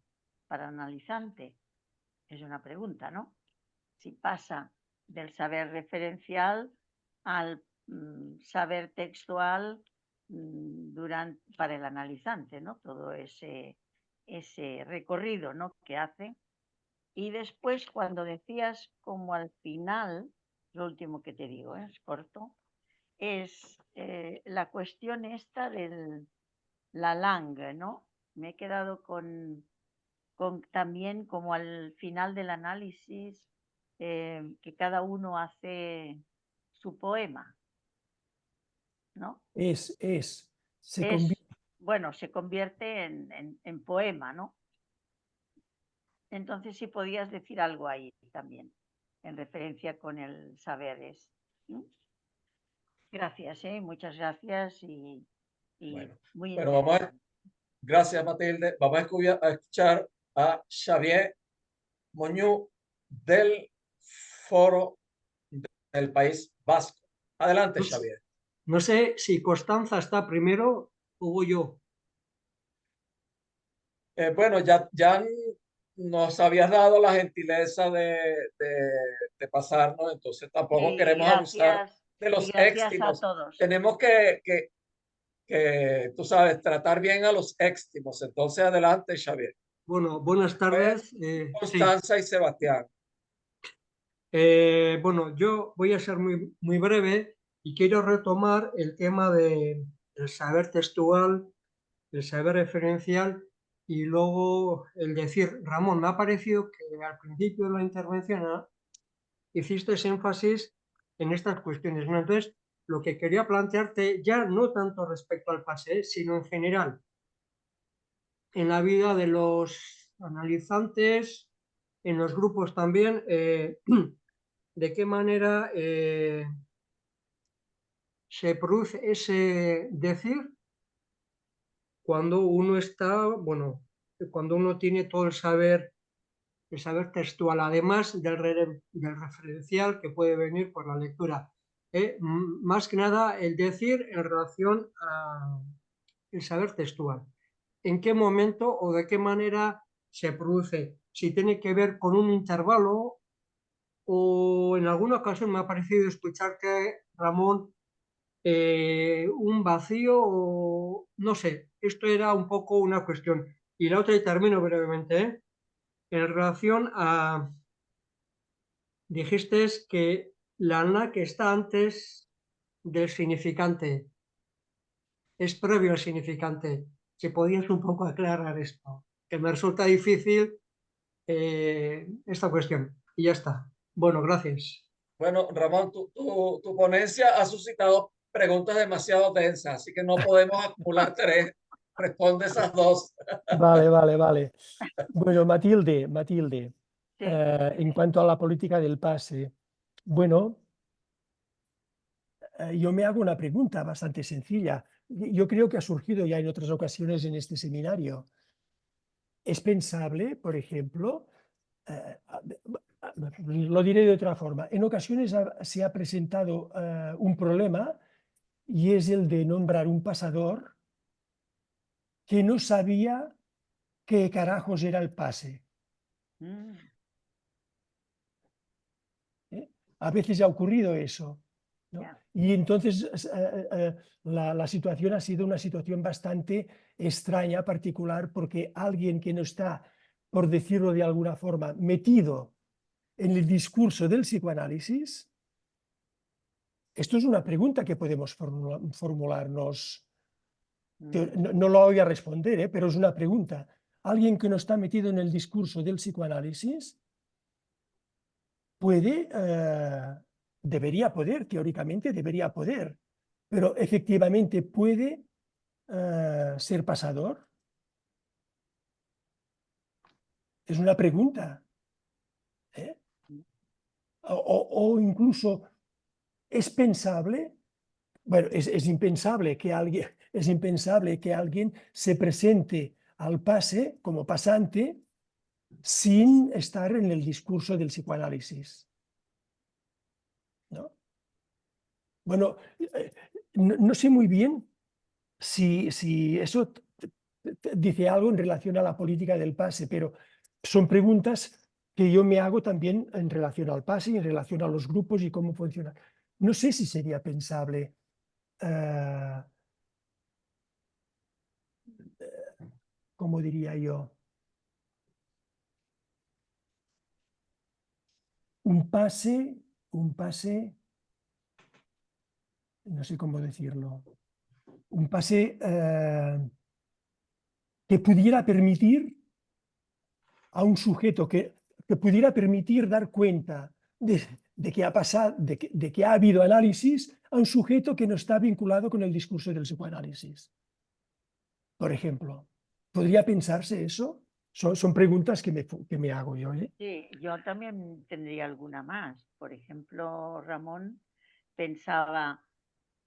para analizante. Es una pregunta, ¿no? Si pasa del saber referencial al saber textual para el analizante, ¿no? Todo ese recorrido, ¿no?, que hace. Y después, cuando decías como al final, lo último que te digo, es corto, es la cuestión esta de la langue, ¿no? Me he quedado con también como al final del análisis, que cada uno hace su poema, ¿no? Se convierte. Bueno, se convierte en poema, ¿no? Entonces, si podías decir algo ahí también, en referencia con el saberes. ¿No? Gracias, muchas gracias y Bueno, muy pero interesante. gracias Matilde. Vamos a escuchar a Xavier Moñú del Foro del País Vasco. Adelante, Xavier. No sé si Constanza está primero o voy yo. Bueno, ya nos habías dado la gentileza de pasarnos, entonces tampoco Y queremos abusar de los gracias a éxtimos. todos. Tenemos que, tú sabes, tratar bien a los éxtimos. Entonces, adelante, Xavier. Bueno, buenas tardes. Sí. Constanza y Sebastián. Bueno, yo voy a ser muy breve y quiero retomar el tema del saber textual, el saber referencial y luego el decir, Ramón, me ha parecido que al principio de la intervención hiciste énfasis en estas cuestiones, ¿no? Entonces, lo que quería plantearte ya no tanto respecto al pase, sino en general, en la vida de los analizantes, en los grupos también, de qué manera se produce ese decir cuando uno está, bueno, cuando uno tiene todo el saber textual, además del referencial que puede venir por la lectura. Más que nada el decir en relación al saber textual. ¿En qué momento o de qué manera se produce? Si tiene que ver con un intervalo o en alguna ocasión me ha parecido escucharte, Ramón, un vacío o no sé, esto era un poco una cuestión. Y la otra, y termino brevemente, en relación a, dijiste que la na que está antes del significante es previo al significante. Si podías un poco aclarar esto, que me resulta difícil esta cuestión. Y ya está. Bueno, gracias. Bueno, Ramón, tu ponencia ha suscitado preguntas demasiado densas, así que no podemos acumular tres. Responde esas dos. Vale, vale, vale. Bueno, Matilde, Sí, en cuanto a la política del pase, bueno, yo me hago una pregunta bastante sencilla. Yo creo que ha surgido ya en otras ocasiones en este seminario. ¿Es pensable, por ejemplo, lo diré de otra forma, en ocasiones se ha presentado un problema y es el de nombrar un pasador que no sabía qué carajos era el pase? mm, ¿Eh? A veces ha ocurrido eso, ¿no? ya. Y entonces la situación ha sido una situación bastante extraña, particular, porque alguien que no está, por decirlo de alguna forma, metido en el discurso del psicoanálisis, esto es una pregunta que podemos formularnos. Mm, No lo voy a responder, pero es una pregunta. Alguien que no está metido en el discurso del psicoanálisis puede, debería poder, teóricamente debería poder, pero efectivamente puede ser pasador. Es una pregunta. ¿Eh? O incluso es pensable, bueno, es impensable que alguien se presente al pase como pasante sin estar en el discurso del psicoanálisis, ¿no? Bueno, no sé muy bien si eso dice algo en relación a la política del pase, pero son preguntas que yo me hago también en relación al pase y en relación a los grupos y cómo funciona. No sé si sería pensable ¿cómo diría yo? Un pase, no sé cómo decirlo, un pase que pudiera permitir a un sujeto que pudiera permitir dar cuenta de que ha pasado, de que ha habido análisis a un sujeto que no está vinculado con el discurso del psicoanálisis. Por ejemplo, ¿podría pensarse eso? Son preguntas que me hago yo. ¿Eh? Sí, yo también tendría alguna más. Por ejemplo, Ramón pensaba,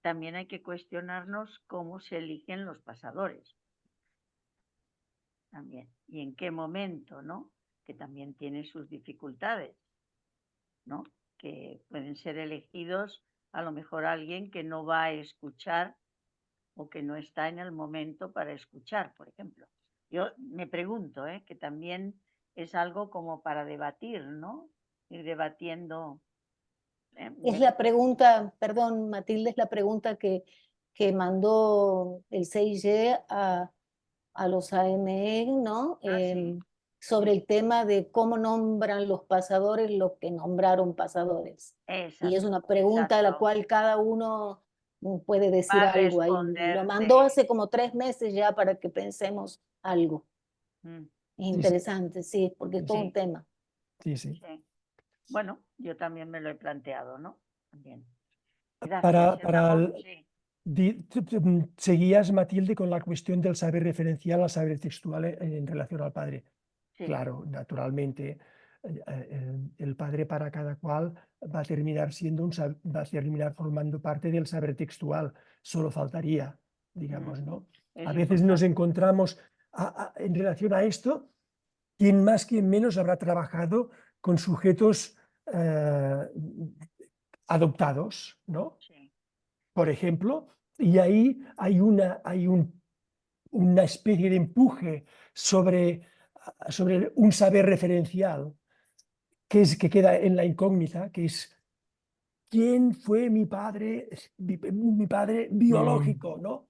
también hay que cuestionarnos cómo se eligen los pasadores. También. Y en qué momento, ¿no? Que también tiene sus dificultades, ¿no? Que pueden ser elegidos a lo mejor alguien que no va a escuchar o que no está en el momento para escuchar, por ejemplo. Yo me pregunto, que también es algo como para debatir, ¿no? Ir debatiendo. Es la pregunta, perdón, Matilde, es la pregunta que mandó el CIG a los AME, ¿no? Sí. Sobre el tema de cómo nombran los pasadores los que nombraron pasadores. Exacto, Y es una pregunta a la exacto. cual cada uno puede Va decir a algo ahí. responder Lo mandó de... hace como 3 meses ya para que pensemos algo. Mm, Es Sí, sí, interesante, sí, porque es todo un sí, tema. sí, sí. sí. Bueno, yo también me lo he planteado, ¿no? También. Gracias, Para Ramón. Sí, seguías, Matilde, con la cuestión del saber referencial al saber textual en relación al padre. sí. Claro, naturalmente, el padre para cada cual va a terminar va a terminar formando parte del saber textual. Solo faltaría, digamos, ¿no? Es A veces nos importante. encontramos en relación a esto, quien más, quien menos habrá trabajado con sujetos adoptados, ¿no? Sí. Por ejemplo, y ahí hay una especie de empuje sobre un saber referencial que queda en la incógnita, que es ¿quién fue mi padre biológico? ¿No?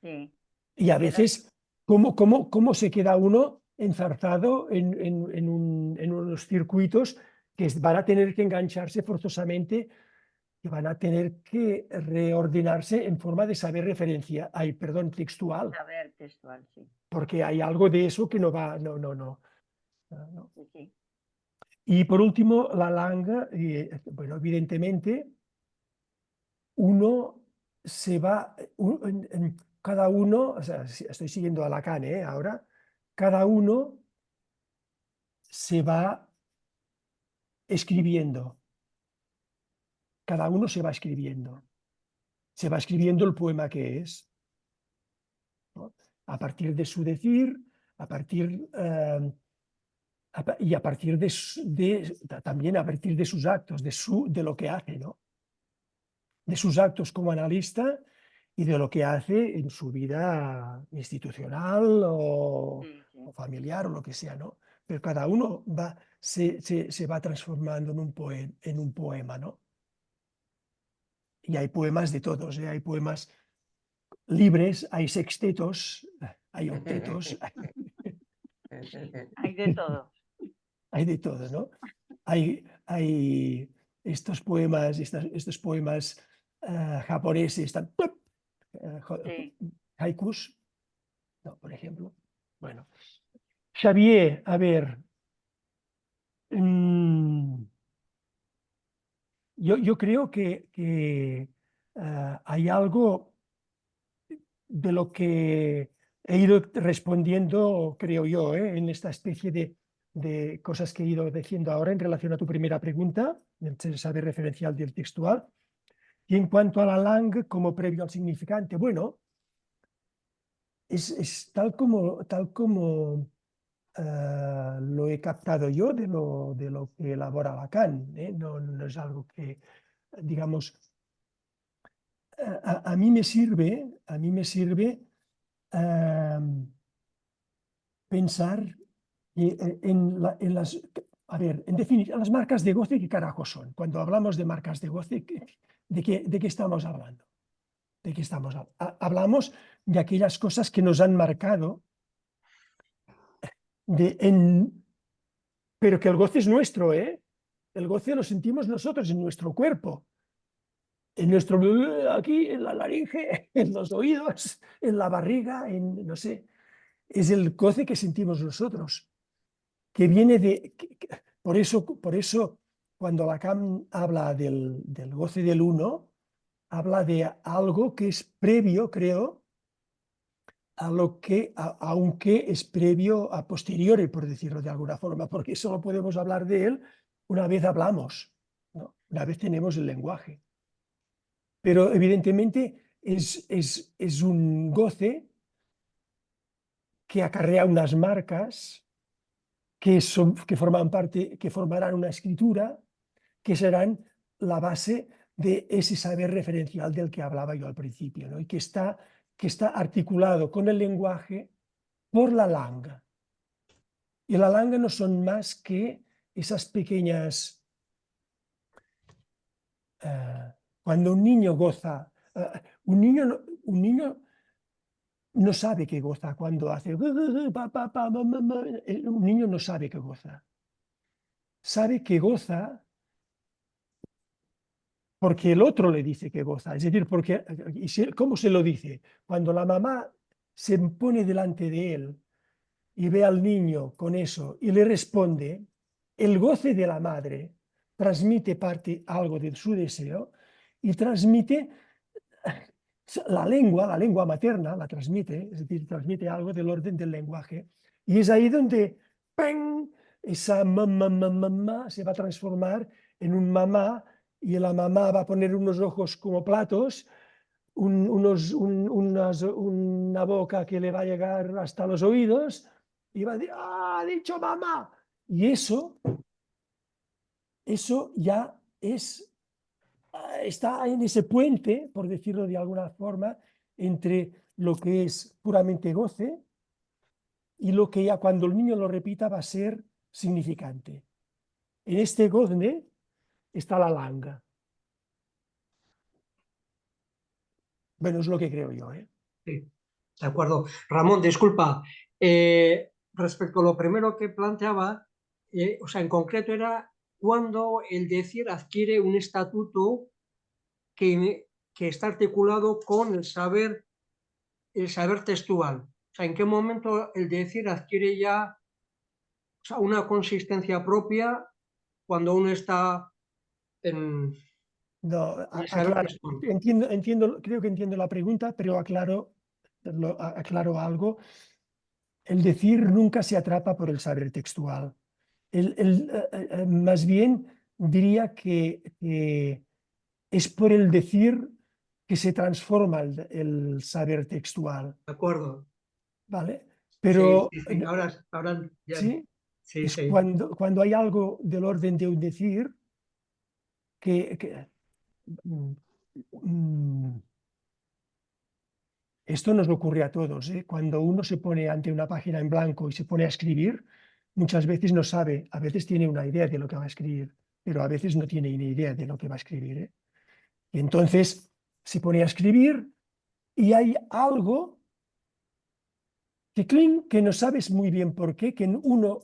Sí. Y a Queda... veces, ¿cómo se queda uno enzarzado en unos circuitos que van a tener que engancharse forzosamente, que van a tener que reordenarse en forma de saber referencia, perdón, textual, Saber textual, sí. porque hay algo de eso que no va, no. Sí, sí. Y por último, la langue, bueno, evidentemente, uno se va, cada uno, o sea, estoy siguiendo a Lacan, ahora, cada uno se va escribiendo, cada uno se va escribiendo el poema que es, ¿no? A partir de su decir, y a partir también a partir de sus actos, de lo que hace, ¿no? De sus actos como analista y de lo que hace en su vida institucional o familiar o lo que sea, ¿no? Pero cada uno se va transformando en un poema, ¿no? Y hay poemas de todos, hay poemas libres, hay sextetos, hay octetos, Hay de todo. hay de todo, ¿no? Hay estos poemas, estos poemas japoneses, Sí. haikus, no, por ejemplo. Bueno, Xavier, a ver, yo creo que hay algo de lo que he ido respondiendo, creo yo, en esta especie de cosas que he ido diciendo ahora en relación a tu primera pregunta, el saber referencial del textual. Y en cuanto a la langue como previo al significante, bueno, es tal como lo he captado yo de lo que elabora Lacan, no es algo que, digamos, a mí me sirve pensar en las... A ver, en definitiva, las marcas de goce, ¿qué carajo son? Cuando hablamos de marcas de goce, ¿de qué estamos hablando? ¿De qué estamos hablando? Hablamos de aquellas cosas que nos han marcado, pero que el goce es nuestro, ¿eh? El goce lo sentimos nosotros en nuestro cuerpo, en nuestro, aquí, en la laringe, en los oídos, en la barriga, no sé. Es el goce que sentimos nosotros, que viene de... Por eso cuando Lacan habla del goce del uno, habla de algo que es previo, creo, a lo que, aunque es previo a posteriori, por decirlo de alguna forma, porque solo podemos hablar de él una vez hablamos, ¿no? Una vez tenemos el lenguaje. Pero evidentemente es un goce que acarrea unas marcas que formarán una escritura, que serán la base de ese saber referencial del que hablaba yo al principio, ¿no? Y que está articulado con el lenguaje por la langue. Y la langue no son más que esas pequeñas... cuando un niño goza, un niño no sabe que goza cuando hace... Un niño no sabe que goza. Sabe que goza porque el otro le dice que goza. Es decir, ¿cómo se lo dice? Cuando la mamá se pone delante de él y ve al niño con eso y le responde, el goce de la madre transmite algo de su deseo y transmite la lengua materna, la transmite, es decir, transmite algo del orden del lenguaje. Y es ahí donde ¡peng! Esa mamá se va a transformar en un mamá y la mamá va a poner unos ojos como platos, una boca que le va a llegar hasta los oídos y va a decir, ¡ah, ha dicho mamá! Y eso ya está en ese puente, por decirlo de alguna forma, entre lo que es puramente goce y lo que ya cuando el niño lo repita va a ser significante. En este goce está la langue. Bueno, es lo que creo yo, ¿eh? Sí, de acuerdo. Ramón, disculpa. Respecto a lo primero que planteaba, o sea, en concreto era cuando el decir adquiere un estatuto que está articulado con el saber textual. O sea, en qué momento el decir adquiere ya, o sea, una consistencia propia cuando uno está en No, el saber aclaro, textual. creo que entiendo la pregunta, pero aclaro algo. El decir nunca se atrapa por el saber textual. Más bien diría que es por el decir que se transforma el saber textual, ¿De acuerdo? ¿vale? Sí, Pero sí, sí. Ahora ya. sí, Sí, es sí. cuando hay algo del orden de un decir que mm, mm, esto nos ocurre a todos, ¿eh? Cuando uno se pone ante una página en blanco y se pone a escribir, muchas veces no sabe, a veces tiene una idea de lo que va a escribir, pero a veces no tiene ni idea de lo que va a escribir, ¿eh? Y entonces se pone a escribir y hay algo que no sabes muy bien por qué, que uno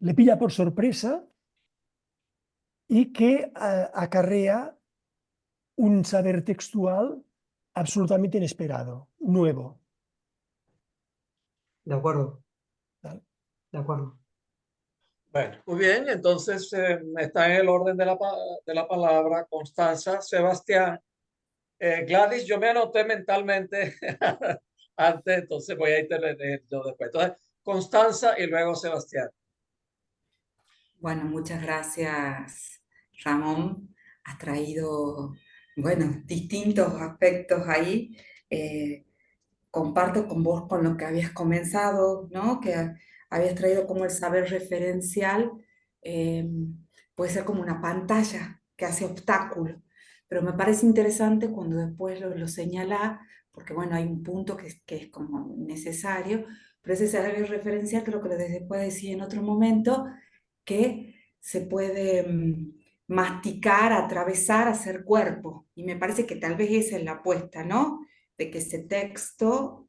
le pilla por sorpresa y que acarrea un saber textual absolutamente inesperado, nuevo. De acuerdo, ¿Vale? de acuerdo. Bueno, muy bien, entonces está en el orden de de la palabra Constanza, Sebastián. Gladys, yo me anoté mentalmente antes, entonces voy a intervenir yo después. Entonces, Constanza y luego Sebastián. Bueno, muchas gracias, Ramón. Has traído, bueno, distintos aspectos ahí. Eh, Comparto con vos con lo que habías comenzado, ¿no? Que habías traído como el saber referencial, eh, puede ser como una pantalla que hace obstáculo, pero me parece interesante cuando después lo señala, porque bueno, hay un punto que es como necesario, pero ese saber referencial creo que lo después decía en otro momento, que se puede masticar, atravesar, hacer cuerpo, y me parece que tal vez esa es la apuesta, ¿no? De que ese texto,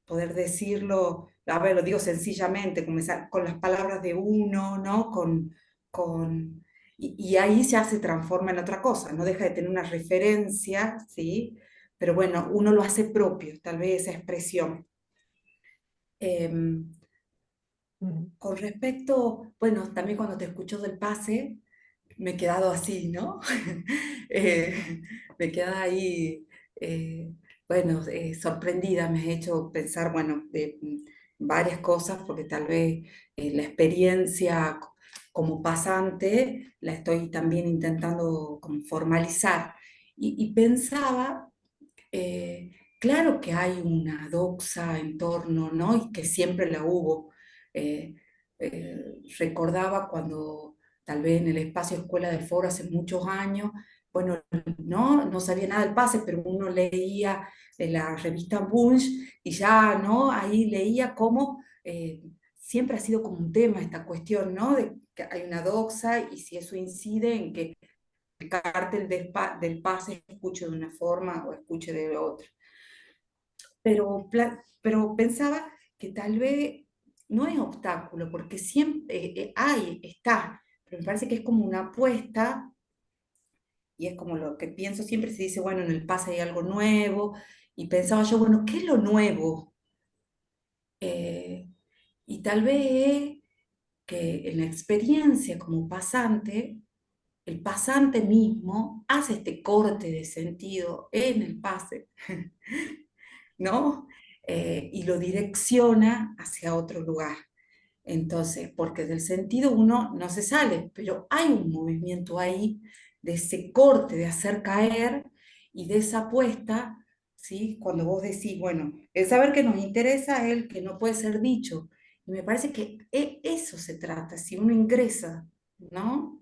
poder decirlo, a ver, lo digo sencillamente, comenzar con las palabras de uno, ¿no? Y ahí ya se transforma en otra cosa, no deja de tener una referencia, ¿sí? Pero bueno, uno lo hace propio, tal vez esa expresión. Con respecto, bueno, también cuando te escucho del pase, me he quedado así, ¿no? Me queda ahí, bueno, sorprendida, me has hecho pensar, bueno, de varias cosas, porque tal vez la experiencia como pasante la estoy también intentando como formalizar. Y pensaba, eh, claro que hay una doxa en torno, ¿no? Y que siempre la hubo. Eh, Recordaba cuando tal vez en el espacio Escuela del Foro hace muchos años, bueno, no sabía nada del pase, pero uno leía la revista Bunch y ya, ¿no? Ahí leía cómo siempre ha sido como un tema esta cuestión, ¿no? De que hay una doxa y si eso incide en que el cártel del pase escuche de una forma o escuche de otra. Pero pensaba que tal vez no es obstáculo, porque siempre está, pero me parece que es como una apuesta, y es como lo que pienso, siempre se dice, bueno, en el pase hay algo nuevo, y pensaba yo, bueno, ¿qué es lo nuevo? Eh, y tal vez que en la experiencia como pasante, el pasante mismo hace este corte de sentido en el pase, ¿no? Y lo direcciona hacia otro lugar. Entonces, porque del sentido uno no se sale, pero hay un movimiento ahí de ese corte, de hacer caer y de esa apuesta, ¿sí? Cuando vos decís, bueno, el saber que nos interesa es el que no puede ser dicho. Y me parece que eso se trata, si uno ingresa, ¿no?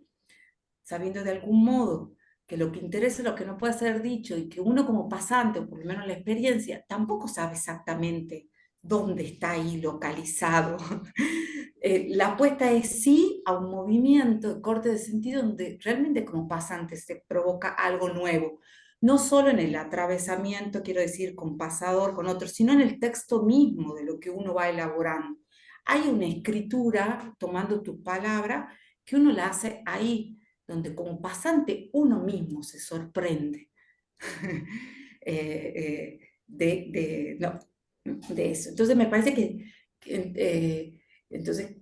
Sabiendo de algún modo que lo que interesa es lo que no puede ser dicho y que uno como pasante, o por lo menos la experiencia, tampoco sabe exactamente dónde está ahí localizado. La apuesta es sí a un movimiento de corte de sentido donde realmente como pasante se provoca algo nuevo. No solo en el atravesamiento, quiero decir, con pasador, con otro, sino en el texto mismo de lo que uno va elaborando. Hay una escritura, tomando tu palabra, que uno la hace ahí, donde como pasante uno mismo se sorprende no, de eso. Entonces me parece que entonces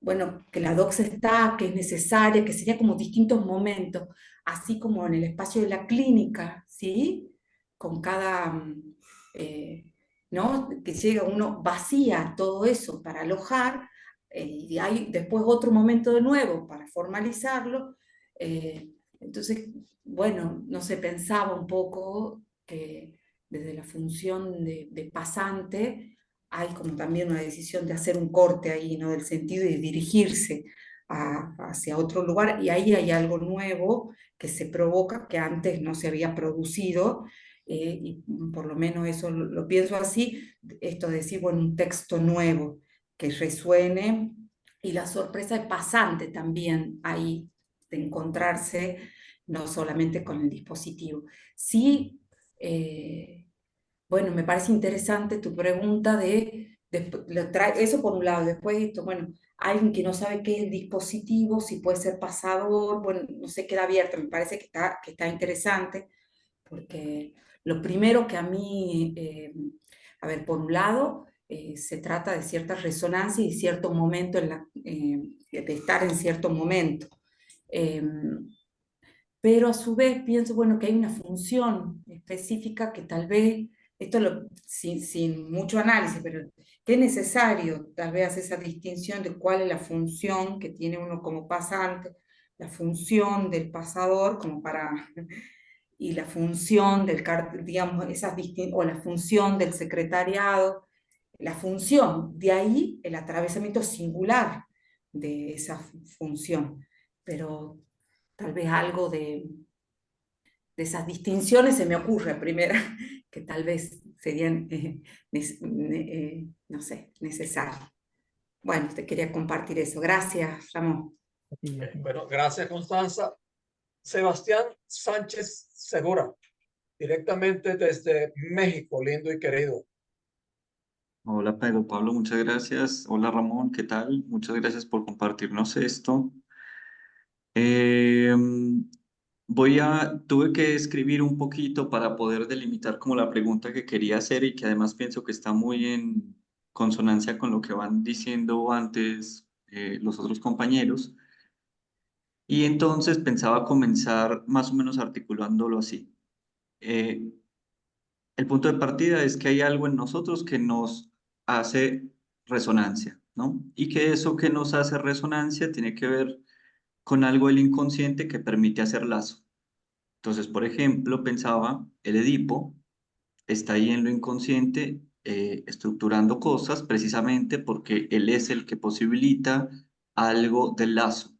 bueno, que la doxa está, que es necesaria, que sería como distintos momentos, así como en el espacio de la clínica, ¿sí? Con cada, ¿no? Que llega uno, vacía todo eso para alojar, y hay después otro momento de nuevo para formalizarlo. Entonces, bueno, no se pensaba un poco que desde la función de pasante hay como también una decisión de hacer un corte ahí, ¿no? Del sentido de dirigirse hacia otro lugar, y ahí hay algo nuevo que se provoca que antes no se había producido, y por lo menos eso lo pienso así, esto de decir, bueno, un texto nuevo que resuene, y la sorpresa de pasante también ahí, de encontrarse no solamente con el dispositivo. Sí, bueno, me parece interesante tu pregunta eso por un lado, después esto, bueno, alguien que no sabe qué es el dispositivo, si puede ser pasador, bueno, no sé, queda abierto, me parece que está interesante, porque lo primero que a mí, a ver, por un lado, se trata de cierta resonancia y cierto momento, de estar en cierto momento. Pero a su vez pienso, bueno, que hay una función específica que tal vez, sin mucho análisis, pero que es necesario tal vez hacer esa distinción de cuál es la función que tiene uno como pasante, la función del pasador como para, y la función digamos, o la función del secretariado, la función, de ahí el atravesamiento singular de esa función, pero tal vez algo de esas distinciones se me ocurre primero, que tal vez serían, no sé, necesarias. Bueno, te quería compartir eso. Gracias, Ramón. A ti, a ti. Bueno, gracias, Constanza. Sebastián Sánchez Segura, directamente desde México, lindo y querido. Hola Pedro Pablo, muchas gracias. Hola Ramón, ¿qué tal? Muchas gracias por compartirnos esto. Eh, Tuve que escribir un poquito para poder delimitar como la pregunta que quería hacer y que además pienso que está muy en consonancia con lo que van diciendo antes los otros compañeros. Y entonces pensaba comenzar más o menos articulándolo así. Eh, el punto de partida es que hay algo en nosotros que nos hace resonancia, ¿no? Y que eso que nos hace resonancia tiene que ver con algo del inconsciente que permite hacer lazo. Entonces, por ejemplo, pensaba, el Edipo está ahí en lo inconsciente estructurando cosas precisamente porque él es el que posibilita algo del lazo.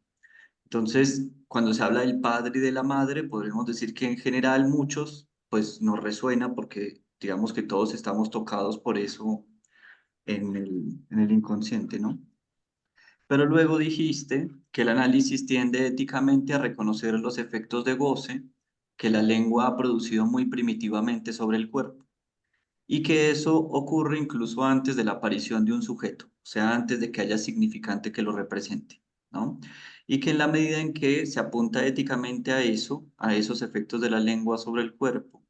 Entonces, cuando se habla del padre y de la madre, podríamos decir que en general muchos, pues nos resuena porque digamos que todos estamos tocados por eso en el inconsciente, ¿no? Pero luego dijiste que el análisis tiende éticamente a reconocer los efectos de goce que la lengua ha producido muy primitivamente sobre el cuerpo y que eso ocurre incluso antes de la aparición de un sujeto, o sea, antes de que haya significante que lo represente, ¿no? Y que en la medida en que se apunta éticamente a eso, a esos efectos de la lengua sobre el cuerpo,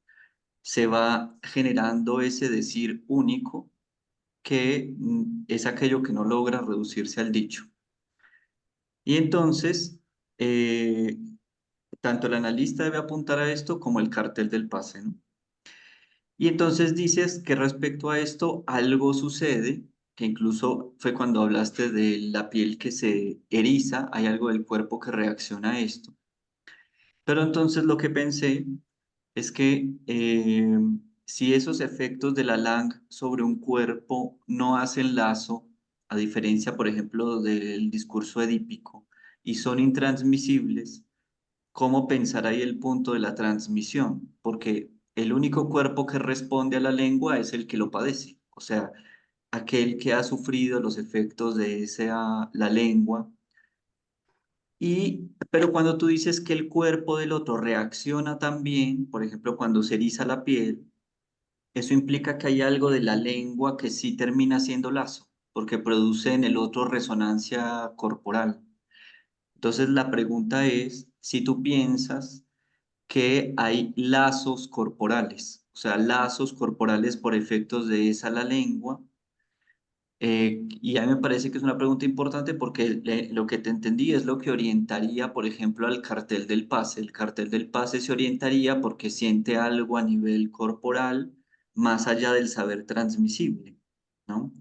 se va generando ese decir único que es aquello que no logra reducirse al dicho. Y entonces, eh, tanto el analista debe apuntar a esto como el cartel del pase, ¿no? Y entonces dices que respecto a esto algo sucede, que incluso fue cuando hablaste de la piel que se eriza, hay algo del cuerpo que reacciona a esto. Pero entonces lo que pensé es que si esos efectos de la LANG sobre un cuerpo no hacen lazo, a diferencia, por ejemplo, del discurso edípico, y son intransmisibles, ¿cómo pensar ahí el punto de la transmisión? Porque el único cuerpo que responde a la lengua es el que lo padece, o sea, aquel que ha sufrido los efectos de la lengua. Pero cuando tú dices que el cuerpo del otro reacciona también, por ejemplo, cuando se eriza la piel, eso implica que hay algo de la lengua que sí termina siendo lazo, porque produce en el otro resonancia corporal. Entonces la pregunta es si tú piensas que hay lazos corporales, o sea, lazos corporales por efectos de esa la lengua, Y a mí me parece que es una pregunta importante porque lo que te entendí es lo que orientaría, por ejemplo, al cartel del pase. El cartel del pase se orientaría porque siente algo a nivel corporal más allá del saber transmisible, ¿no?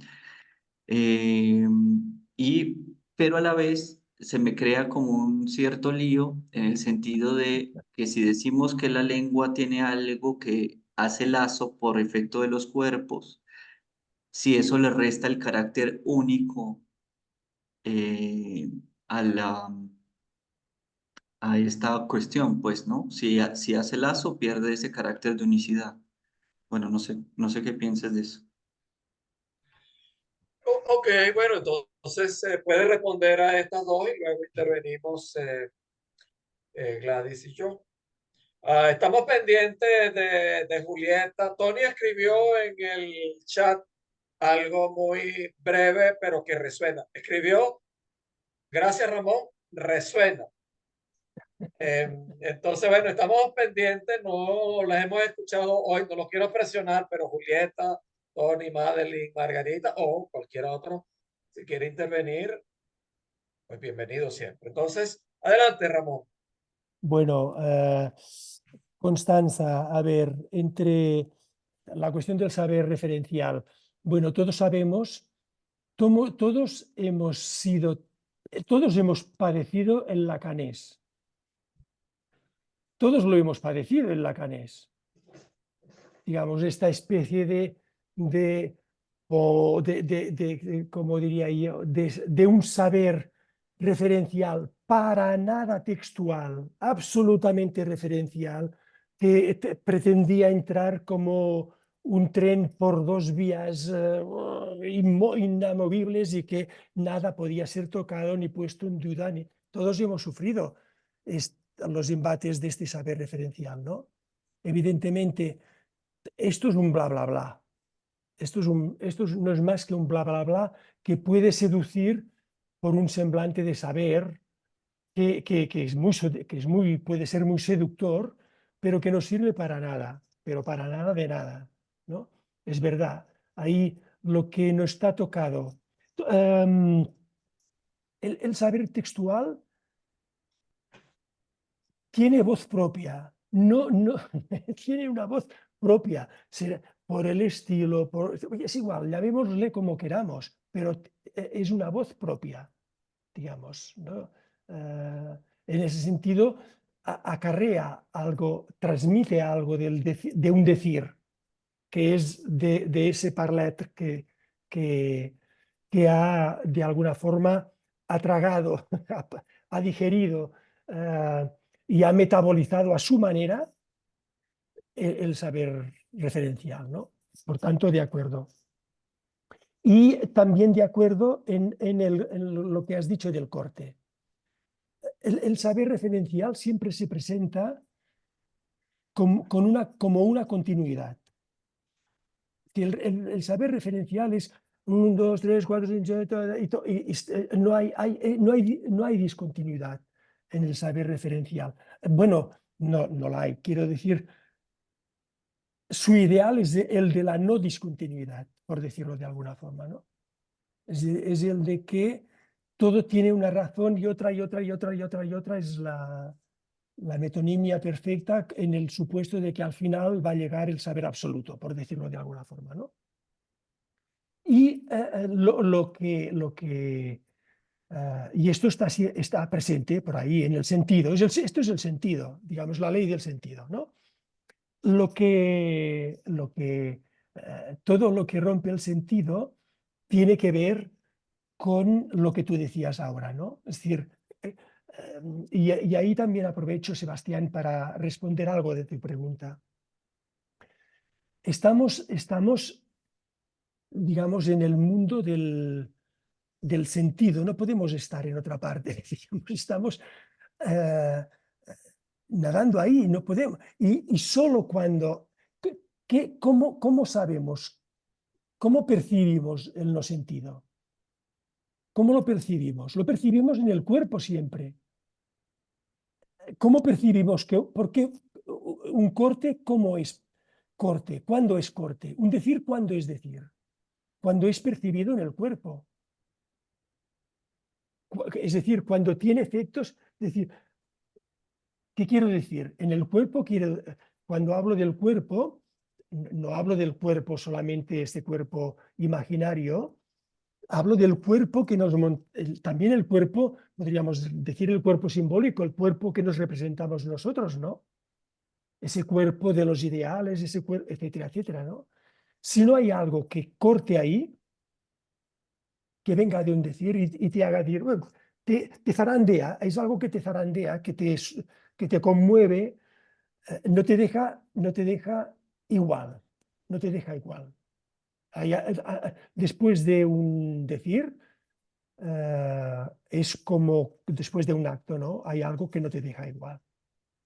Eh, pero a la vez se me crea como un cierto lío en el sentido de que si decimos que la lengua tiene algo que hace lazo por efecto de los cuerpos, si eso le resta el carácter único eh, a a esta cuestión, pues, ¿no? Si hace lazo, pierde ese carácter de unicidad. Bueno, no sé qué piensas de eso. Ok, bueno, entonces se puede responder a estas dos y luego intervenimos Gladys y yo. Estamos pendientes de Julieta. Tony escribió en el chat algo muy breve, pero que resuena. Escribió, gracias Ramón, resuena. Entonces, bueno, estamos pendientes, no las hemos escuchado hoy, no los quiero presionar, pero Julieta, Tony, Madeline, Margarita o cualquier otro, si quiere intervenir, pues bienvenido siempre. Entonces, adelante, Ramón. Bueno, Constanza, a ver, entre la cuestión del saber referencial, bueno, todos sabemos, todos hemos padecido el lacanés. Todos lo hemos padecido el lacanés. Digamos, esta especie como diría yo, de un saber referencial para nada textual, absolutamente referencial, que pretendía entrar como un tren por dos vías inamovibles y que nada podía ser tocado ni puesto en duda. Todos hemos sufrido los embates de este saber referencial, ¿no? Evidentemente, esto es un bla, bla, bla. No es más que un bla, bla, bla que puede seducir por un semblante de saber puede ser muy seductor, pero que no sirve para nada, pero para nada de nada, ¿no? Es verdad, ahí lo que no está tocado. El saber textual tiene voz propia, no, tiene una voz propia, por el estilo, es igual, llamémosle como queramos, pero es una voz propia, digamos, ¿no? En ese sentido, acarrea algo, transmite algo de un decir, que es de ese parlet que ha, de alguna forma, ha tragado, ha digerido y ha metabolizado a su manera el saber referencial, ¿no? Por tanto, de acuerdo. Y también de acuerdo en lo que has dicho del corte. El saber referencial siempre se presenta como una continuidad. El saber referencial es 1, 2, 3, 4, 5, y no hay discontinuidad en el saber referencial. Bueno, no la hay. Quiero decir, su ideal es el de la no discontinuidad, por decirlo de alguna forma, ¿no? Es el de que todo tiene una razón y otra y otra y otra y otra y otra. Es la metonimia perfecta en el supuesto de que al final va a llegar el saber absoluto, por decirlo de alguna forma, ¿no? Y y esto está presente por ahí en el sentido. Esto es el sentido, digamos, la ley del sentido, ¿no? Todo lo que rompe el sentido tiene que ver con lo que tú decías ahora, ¿no? Es decir, y ahí también aprovecho, Sebastián, para responder algo de tu pregunta. Estamos digamos, en el mundo del sentido, no podemos estar en otra parte, digamos, estamos nadando ahí, no podemos. Y solo cuando, ¿cómo sabemos, cómo percibimos el no sentido? ¿Cómo lo percibimos? Lo percibimos en el cuerpo siempre. ¿Cómo percibimos por qué un corte? ¿Cómo es corte? ¿Cuándo es corte? Un decir, ¿cuándo es decir? cuando es percibido en el cuerpo. Es decir, cuando tiene efectos, es decir, ¿qué quiero decir? En el cuerpo, cuando hablo del cuerpo, no hablo del cuerpo solamente este cuerpo imaginario, hablo del cuerpo que también el cuerpo, podríamos decir el cuerpo simbólico, el cuerpo que nos representamos nosotros, ¿no? Ese cuerpo de los ideales, ese cuerpo, etcétera, etcétera, ¿no? Si no hay algo que corte ahí, que venga de un decir y te haga decir, bueno, te zarandea, es algo que te zarandea, que te conmueve, no te deja igual, no te deja igual. Después de un decir, es como después de un acto, ¿no? Hay algo que no te deja igual,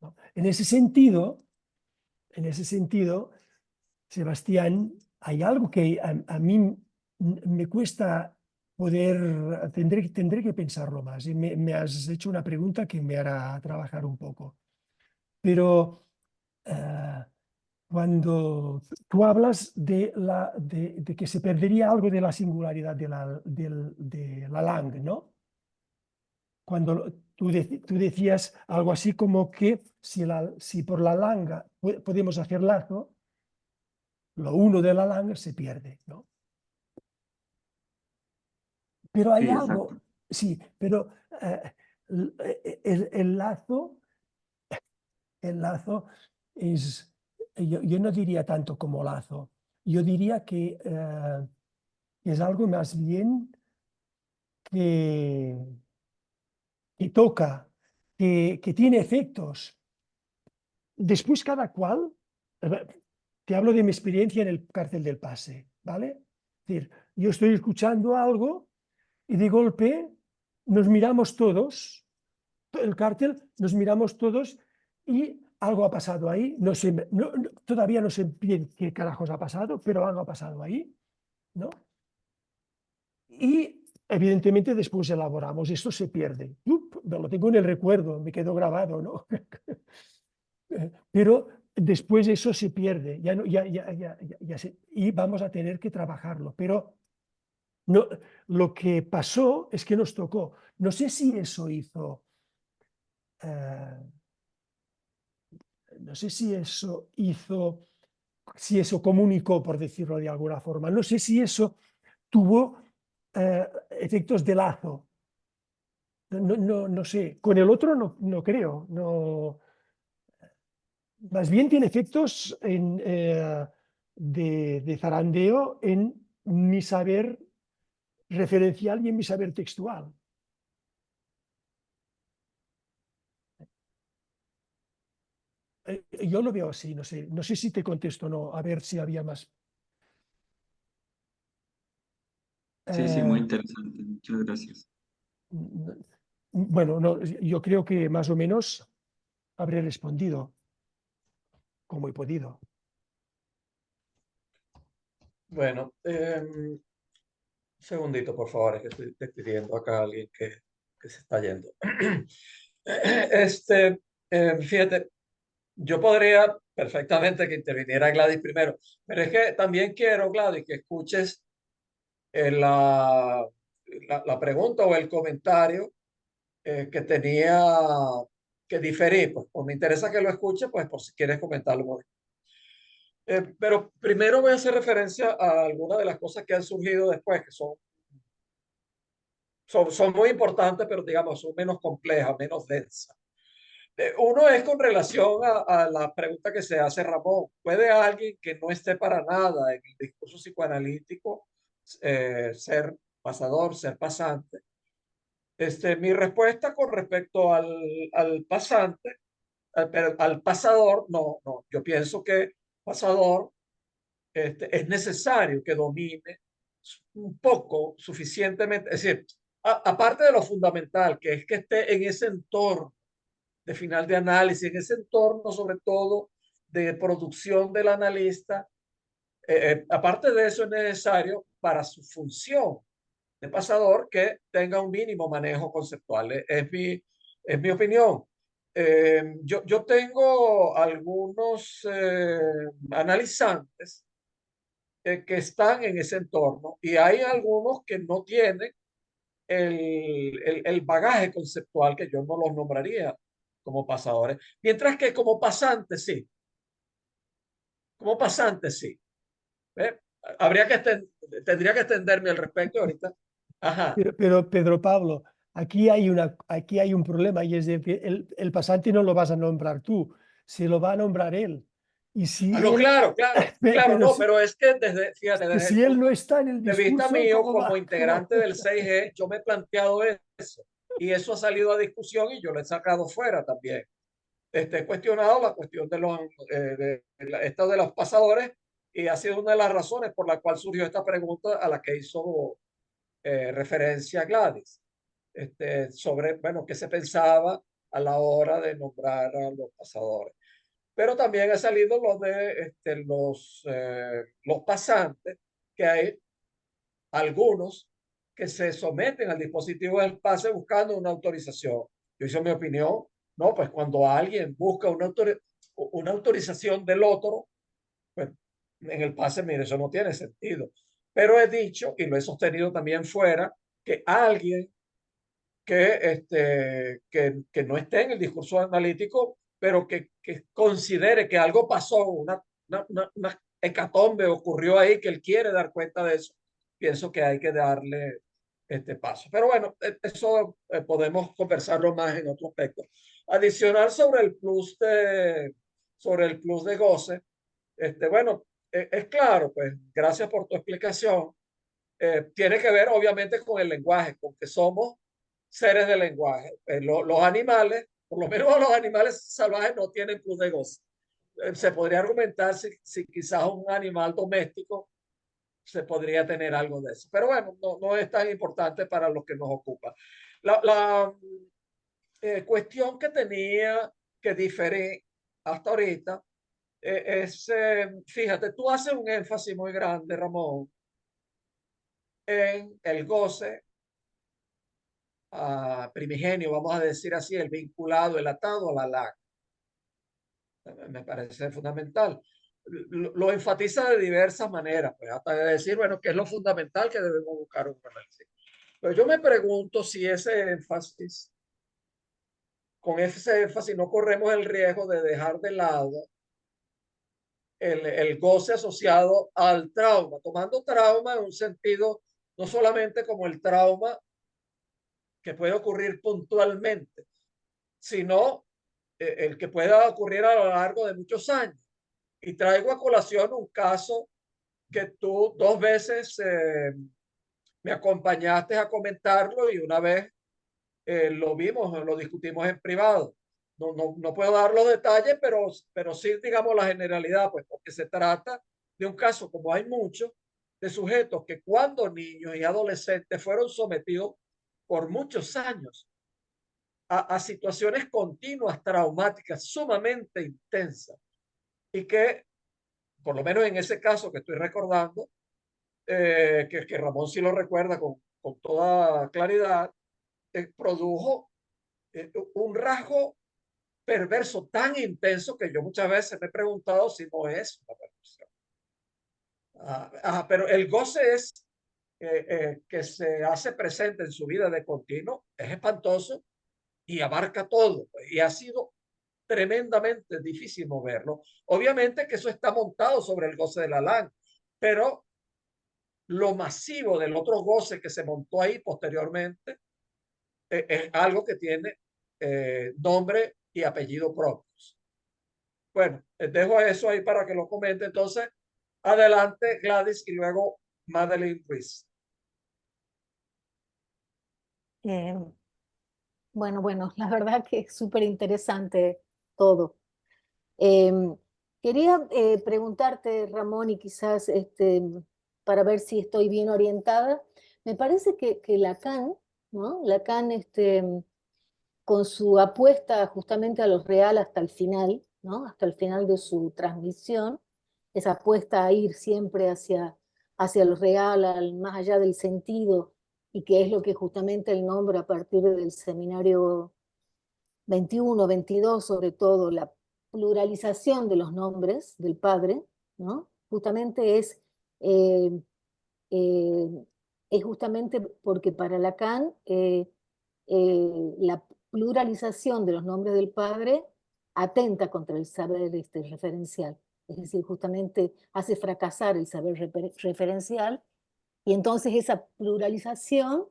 ¿no? En ese sentido, Sebastián, hay algo que a mí me cuesta poder, tendré que pensarlo más. Y me has hecho una pregunta que me hará trabajar un poco. Pero cuando tú hablas de que se perdería algo de la singularidad de la langue, ¿no? Cuando tú decías algo así como que si por la langa podemos hacer lazo, lo uno de la langa se pierde, ¿no? Pero hay Sí, algo, exacto. sí, pero el lazo es, yo no diría tanto como lazo, yo diría que es algo más bien que, que toca, que tiene efectos. Después cada cual, te hablo de mi experiencia en el cárcel del Pase, ¿vale? Es decir, yo estoy escuchando algo y de golpe nos miramos todos, el cártel, nos miramos todos y algo ha pasado ahí. No sé, todavía no sé bien qué carajos ha pasado, pero algo ha pasado ahí, ¿no? Y evidentemente después elaboramos, esto se pierde. Lo tengo en el recuerdo, me quedó grabado, ¿no? Pero después eso se pierde, y vamos a tener que trabajarlo. Pero no, lo que pasó es que nos tocó. No sé si eso hizo, no sé si eso comunicó, por decirlo de alguna forma. No sé si eso tuvo efectos de lazo. No sé. Con el otro no creo. No. Más bien tiene efectos de zarandeo en mi saber referencial y en mi saber textual. Yo lo veo así, no sé si te contesto o no, a ver si había más. Sí, sí, muy Eh, interesante. Muchas gracias. bueno, no, yo creo que más o menos habré respondido como he podido. Bueno, un segundito, por favor, es que estoy despidiendo acá a alguien que se está yendo. Este, fíjate, yo podría perfectamente que interviniera Gladys primero, pero es que también quiero, Gladys, que escuches la pregunta o el comentario que tenía que diferir. Pues me interesa que lo escuches, pues por si quieres comentarlo. Pero primero voy a hacer referencia a algunas de las cosas que han surgido después, que son muy importantes, pero digamos, son menos complejas, menos densas. Uno es con relación a la pregunta que se hace Ramón. ¿Puede alguien que no esté para nada en el discurso psicoanalítico ser pasador, ser pasante? Mi respuesta con respecto al pasante, pero al pasador, no. Yo pienso que pasador es necesario que domine un poco, suficientemente, es decir, aparte de lo fundamental, que es que esté en ese entorno de final de análisis, en ese entorno sobre todo de producción del analista, aparte de eso es necesario para su función de pasador que tenga un mínimo manejo conceptual. Es mi opinión. Yo tengo algunos analizantes que están en ese entorno, y hay algunos que no tienen el bagaje conceptual, que yo no los nombraría como pasadores, mientras que como pasantes sí, como pasantes sí. ¿Ve? Tendría que extenderme al respecto ahorita. Ajá. Pero Pedro Pablo, aquí hay un problema, y es de que el pasante no lo vas a nombrar tú, se lo va a nombrar él. Y si Ah, no, él, claro, claro, no, si, pero es que fíjate, que desde si el él no punto está en el de vista discurso, mío ¿cómo como va? integrante del 6G, yo me he planteado eso, y eso ha salido a discusión y yo lo he sacado fuera también. He cuestionado la cuestión de esto de los pasadores, y ha sido una de las razones por la cual surgió esta pregunta a la que hizo referencia Gladys, sobre, bueno, qué se pensaba a la hora de nombrar a los pasadores. Pero también ha salido lo de los pasantes, que hay algunos que se someten al dispositivo del pase buscando una autorización. Yo hice mi opinión, no, pues cuando alguien busca una autorización del otro, pues en el pase, mire, eso no tiene sentido. Pero he dicho, y lo he sostenido también fuera, que alguien que no esté en el discurso analítico, pero que considere que algo pasó, una hecatombe ocurrió ahí, que él quiere dar cuenta de eso, pienso que hay que darle este paso. Pero bueno, eso podemos conversarlo más en otro aspecto. Adicional sobre el plus de goce, bueno, es claro, pues gracias por tu explicación. Tiene que ver obviamente con el lenguaje, con que somos seres de lenguaje. Los animales, por lo menos los animales salvajes, no tienen plus de goce. Se podría argumentar si quizás un animal doméstico se podría tener algo de eso. Pero bueno, no es tan importante para los que nos ocupa. La cuestión que tenía que diferir hasta ahorita fíjate, tú haces un énfasis muy grande, Ramón, en el goce primigenio, vamos a decir así, el vinculado, el atado a la LAC. Me parece fundamental. Lo enfatiza de diversas maneras, pues hasta de decir, bueno, que es lo fundamental que debemos buscar un análisis. Pero yo me pregunto si con ese énfasis no corremos el riesgo de dejar de lado el goce asociado al trauma, tomando trauma en un sentido no solamente como el trauma que puede ocurrir puntualmente, sino el que pueda ocurrir a lo largo de muchos años. Y traigo a colación un caso que tú 2 veces me acompañaste a comentarlo, y una vez lo vimos, lo discutimos en privado. No puedo dar los detalles, pero sí, digamos, la generalidad, pues porque se trata de un caso, como hay muchos, de sujetos que cuando niños y adolescentes fueron sometidos por muchos años a situaciones continuas, traumáticas, sumamente intensas, y que, por lo menos en ese caso que estoy recordando, que Ramón sí lo recuerda con toda claridad, produjo un rasgo perverso tan intenso que yo muchas veces me he preguntado si no es una perversión. Pero el goce que se hace presente en su vida de continuo es espantoso y abarca todo, y ha sido tremendamente difícil moverlo. Obviamente que eso está montado sobre el goce de la LAN, pero lo masivo del otro goce que se montó ahí posteriormente es algo que tiene nombre y apellido propios. Bueno, dejo eso ahí para que lo comente. Entonces, adelante Gladys y luego Madeline Ruiz. Bueno, la verdad que es súper interesante todo. Quería preguntarte, Ramón, y quizás para ver si estoy bien orientada, me parece que Lacan, ¿no? Lacan, con su apuesta justamente a lo real hasta el final, ¿no? Hasta el final de su transmisión, esa apuesta a ir siempre hacia lo real, más allá del sentido, y que es lo que justamente él nombra a partir del seminario 21, 22, sobre todo la pluralización de los nombres del Padre, ¿no? Justamente es eh, es justamente porque para Lacan la pluralización de los nombres del padre atenta contra el saber referencial. Es decir, justamente hace fracasar el saber referencial, y entonces esa pluralización,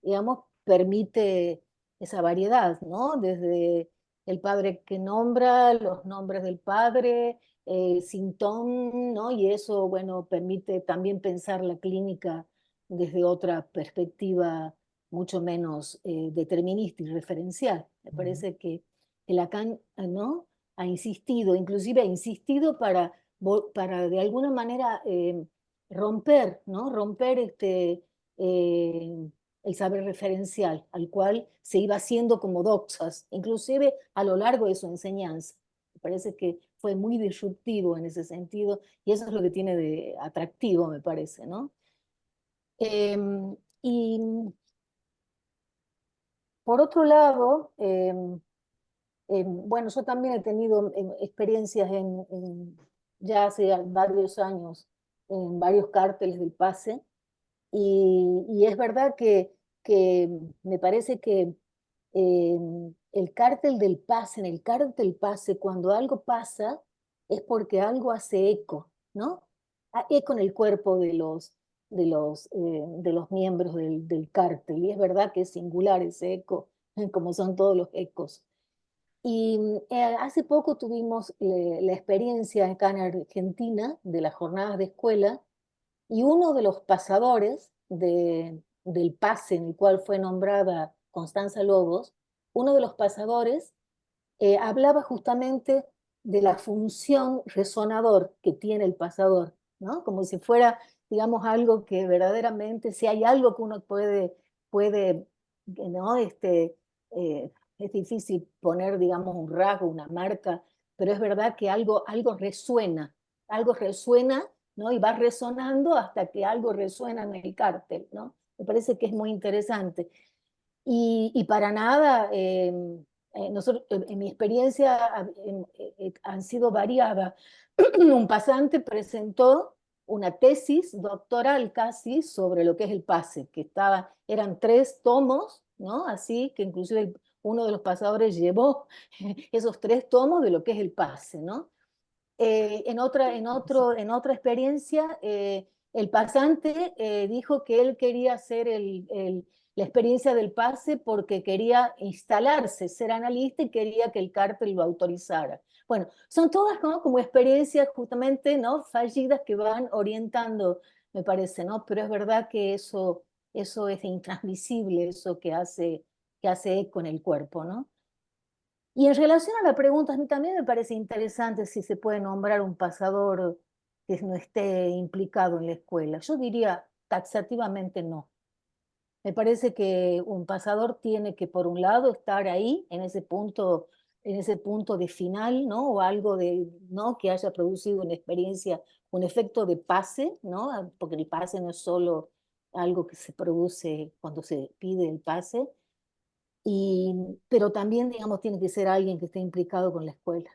digamos, permite esa variedad, ¿no? Desde el padre que nombra, los nombres del padre, sin ton, ¿no? Y eso, bueno, permite también pensar la clínica desde otra perspectiva mucho menos determinista y referencial. Me parece que Lacan, ¿no?, ha insistido, inclusive ha insistido para de alguna manera romper, ¿no? Romper el saber referencial, al cual se iba haciendo como doxas, inclusive a lo largo de su enseñanza. Me parece que fue muy disruptivo en ese sentido, y eso es lo que tiene de atractivo, me parece, ¿no? Y por otro lado, bueno, yo también he tenido experiencias ya hace varios años en varios cárteles del pase, y es verdad que me parece que el cártel del pase, en el cártel del pase, cuando algo pasa, es porque algo hace eco, ¿no? Eco en el cuerpo de los miembros del cártel, y es verdad que es singular ese eco, como son todos los ecos. Y hace poco tuvimos la experiencia acá en Argentina de las jornadas de escuela, y uno de los pasadores del pase en el cual fue nombrada Constanza Lobos, uno de los pasadores hablaba justamente de la función resonador que tiene el pasador, ¿no? Como si fuera, digamos, algo que verdaderamente, si hay algo que uno puede ¿no? Es difícil poner, digamos, un rasgo, una marca, pero es verdad que algo resuena, ¿no? Y va resonando hasta que algo resuena en el cártel, ¿no? Me parece que es muy interesante. Y para nada, nosotros, en mi experiencia han sido variadas. Un pasante presentó una tesis doctoral casi sobre lo que es el pase, que eran 3 tomos, ¿no? Así que inclusive uno de los pasadores llevó esos 3 tomos de lo que es el pase, ¿no? En otra experiencia, el pasante dijo que él quería hacer la experiencia del pase porque quería instalarse, ser analista, y quería que el cártel lo autorizara. Bueno, son todas, ¿no?, como experiencias justamente, ¿no?, fallidas, que van orientando, me parece, ¿no? Pero es verdad que eso es intransmisible, eso que hace eco en el cuerpo, ¿no? Y en relación a la pregunta, a mí también me parece interesante si se puede nombrar un pasador que no esté implicado en la escuela. Yo diría taxativamente no. Me parece que un pasador tiene que, por un lado, estar ahí, en ese punto de final, ¿no? O algo ¿no?, que haya producido una experiencia, un efecto de pase, ¿no? Porque el pase no es solo algo que se produce cuando se pide el pase, pero también, digamos, tiene que ser alguien que esté implicado con la escuela,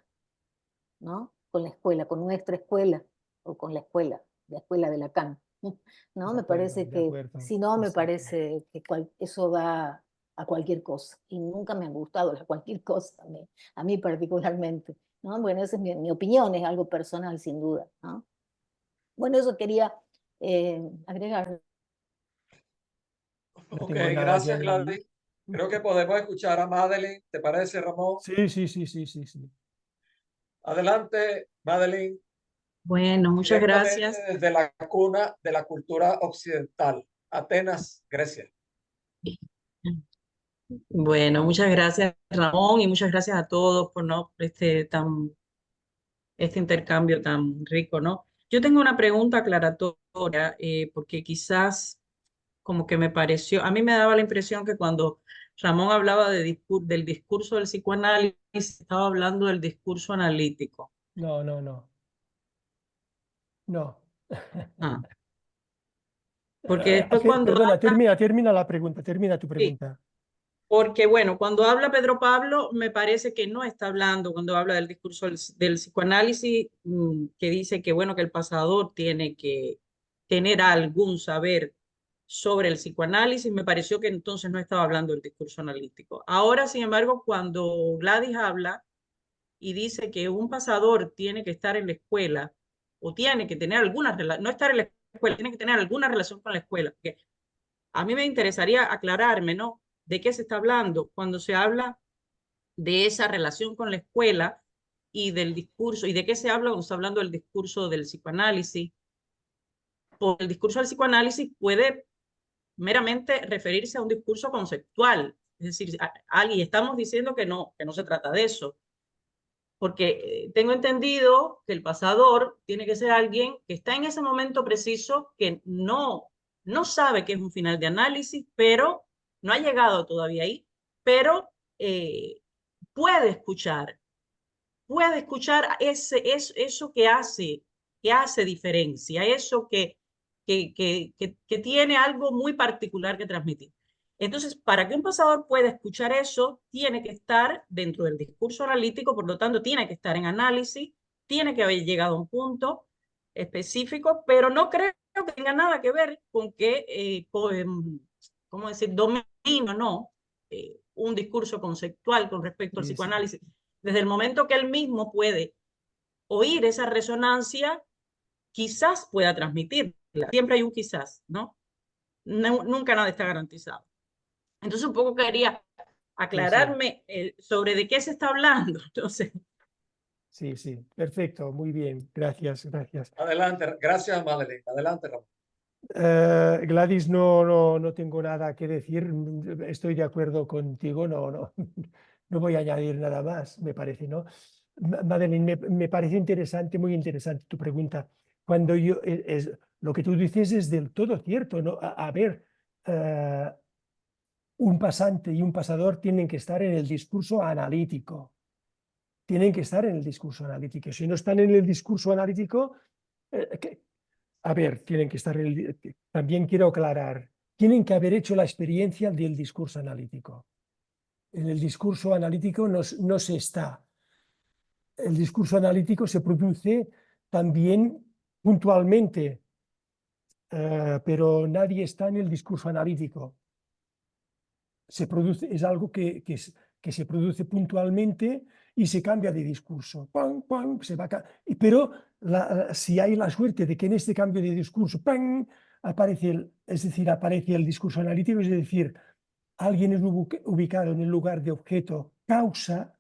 ¿no? Con la escuela, con nuestra escuela, o con la escuela de Lacan, ¿no? Me parece que, si no, me parece que eso da a cualquier cosa, y nunca me han gustado las cualquier cosa, a mí particularmente, ¿no? Bueno, esa es mi opinión, es algo personal, sin duda, ¿no? Bueno, eso quería agregar. No Ok, tengo nada gracias, que... Gladys. Creo que podemos escuchar a Madeline. ¿Te parece, Ramón? Sí. Adelante, Madeline, Bueno, muchas directamente gracias. desde la cuna de la cultura occidental, Atenas, Grecia. Bueno, muchas gracias, Ramón, y muchas gracias a todos por no este intercambio tan rico, ¿no? Yo tengo una pregunta aclaratoria, porque quizás como que me pareció, a mí me daba la impresión que cuando Ramón hablaba del discurso del psicoanálisis, estaba hablando del discurso analítico. No. Ah, porque después cuando Perdona, termina la pregunta, termina tu sí, pregunta. porque bueno, cuando habla Pedro Pablo, me parece que no está hablando, cuando habla del discurso del psicoanálisis, que dice que bueno, que el pasador tiene que tener algún saber sobre el psicoanálisis, me pareció que entonces no estaba hablando del discurso analítico. Ahora, sin embargo, cuando Gladys habla y dice que un pasador tiene que estar en la escuela o tiene que tener alguna relación, no estar en la escuela, tiene que tener alguna relación con la escuela, porque a mí me interesaría aclararme, ¿no? ¿De qué se está hablando cuando se habla de esa relación con la escuela y del discurso? ¿Y de qué se habla cuando se está hablando del discurso del psicoanálisis? Porque el discurso del psicoanálisis puede meramente referirse a un discurso conceptual. Es decir, y estamos diciendo que no se trata de eso. Porque tengo entendido que el pasador tiene que ser alguien que está en ese momento preciso, que no sabe que es un final de análisis, pero no ha llegado todavía ahí, pero puede escuchar eso que hace diferencia, eso que tiene algo muy particular que transmitir. Entonces, para que un pasador pueda escuchar eso, tiene que estar dentro del discurso analítico, por lo tanto, tiene que estar en análisis, tiene que haber llegado a un punto específico, pero no creo que tenga nada que ver con que, ¿cómo decir?, domino, no, un discurso conceptual con respecto al psicoanálisis. Desde el momento que él mismo puede oír esa resonancia, quizás pueda transmitirla. Siempre hay un quizás, ¿no? Nunca nada está garantizado. Entonces un poco quería aclararme sobre de qué se está hablando. Entonces... Sí, perfecto, muy bien, gracias. Adelante, gracias Madeleine, adelante Ramón. Gladys, no tengo nada que decir, estoy de acuerdo contigo, no voy a añadir nada más, me parece, ¿no? Madeleine, me parece interesante, muy interesante tu pregunta. Cuando lo que tú dices es del todo cierto, ¿no? A ver, un pasante y un pasador tienen que estar en el discurso analítico. Tienen que estar en el discurso analítico. Si no están en el discurso analítico, a ver, tienen que estar también quiero aclarar, tienen que haber hecho la experiencia del discurso analítico. En el discurso analítico no se está. El discurso analítico se produce también puntualmente, pero nadie está en el discurso analítico. Es algo que se produce puntualmente y se cambia de discurso. ¡Pam, pam! Pero si hay la suerte de que en este cambio de discurso ¡pam! aparece el discurso analítico, es decir, alguien es ubicado en el lugar de objeto causa,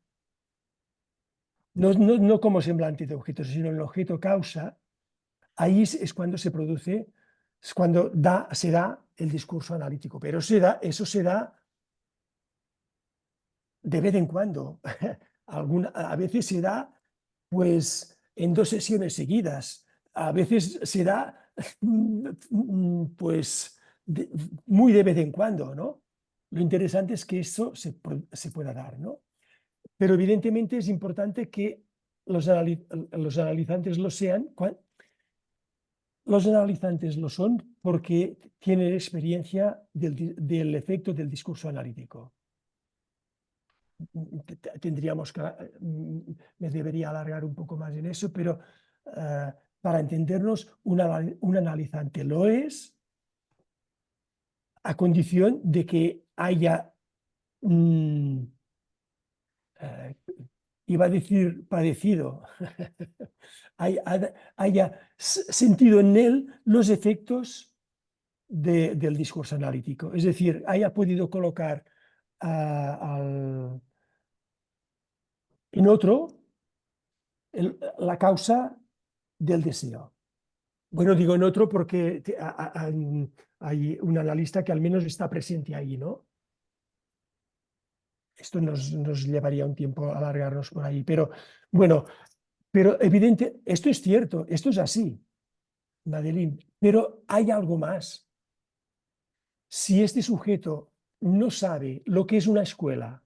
no como semblante de objeto, sino el objeto causa, ahí es cuando se produce, es cuando se da el discurso analítico. Pero eso se da de vez en cuando. A veces se da pues en 2 sesiones seguidas, a veces se da pues muy de vez en cuando, ¿no? Lo interesante es que eso se pueda dar, ¿no? Pero evidentemente es importante que los analizantes lo sean. Los analizantes lo son porque tienen experiencia del efecto del discurso analítico. Tendríamos que, me debería alargar un poco más en eso, pero para entendernos, un analizante lo es a condición de que haya, iba a decir padecido, haya sentido en él los efectos del discurso analítico. Es decir, haya podido colocar en otro la causa del deseo. Bueno, digo en otro porque hay un analista que al menos está presente ahí, ¿no? Esto nos llevaría un tiempo a alargarnos por ahí, pero bueno, pero evidente, esto es cierto, esto es así, Madeleine, pero hay algo más. Si este sujeto no sabe lo que es una escuela,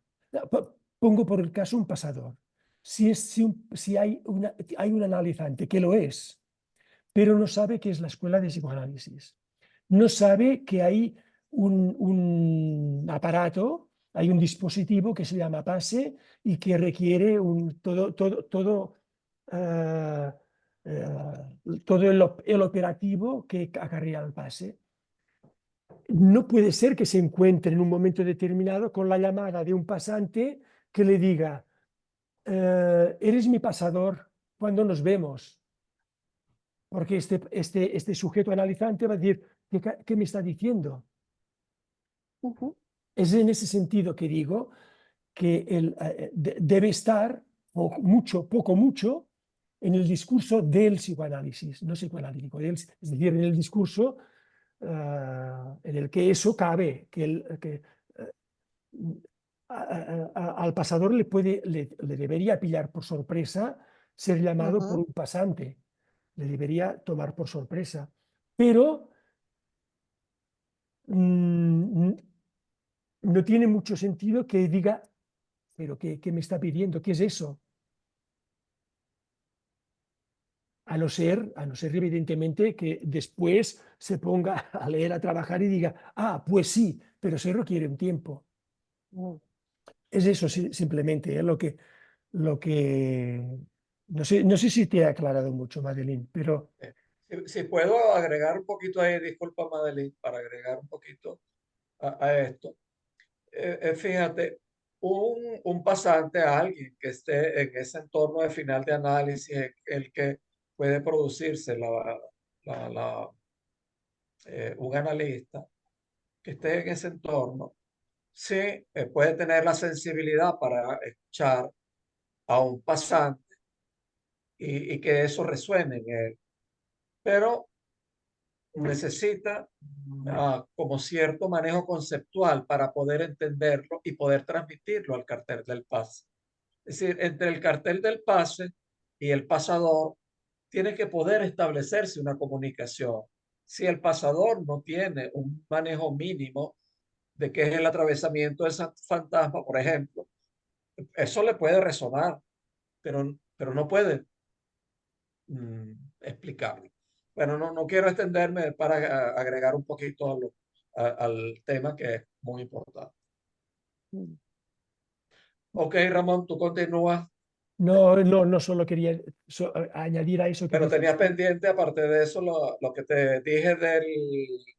pongo por el caso un pasador, si hay un analizante que lo es, pero no sabe qué es la escuela de psicoanálisis, no sabe que hay un aparato, hay un dispositivo que se llama PASE y que requiere todo todo el operativo que acarrea el pase. No puede ser que se encuentre en un momento determinado con la llamada de un pasante que le diga, eres mi pasador, ¿cuándo nos vemos? Porque este sujeto analizante va a decir, ¿qué me está diciendo? Es en ese sentido que digo que debe estar poco mucho en el discurso del psicoanálisis, no psicoanalítico, es decir, en el discurso en el que eso cabe, que al pasador le debería pillar por sorpresa ser llamado por un pasante, le debería tomar por sorpresa, pero no tiene mucho sentido que diga, pero ¿qué me está pidiendo? ¿Qué es eso? A no ser evidentemente que después se ponga a leer, a trabajar y diga, pues sí, pero se requiere un tiempo. Es eso simplemente, lo que no sé si te he aclarado mucho, Madeline, pero Si puedo agregar un poquito ahí, disculpa, Madeline, para agregar un poquito a esto. Fíjate, un pasante, alguien que esté en ese entorno de final de análisis, el que puede producirse un analista que esté en ese entorno, sí puede tener la sensibilidad para escuchar a un pasante y que eso resuene en él, pero necesita como cierto manejo conceptual para poder entenderlo y poder transmitirlo al cartel del pase. Es decir, entre el cartel del pase y el pasador tiene que poder establecerse una comunicación. Si el pasador no tiene un manejo mínimo de qué es el atravesamiento de ese fantasma, por ejemplo, eso le puede resonar, pero no puede explicarlo. Bueno, no quiero extenderme para agregar un poquito al tema que es muy importante. Ok, Ramón, tú continúas. No solo quería añadir a eso que Pero dices. tenías pendiente, aparte de eso, lo que te dije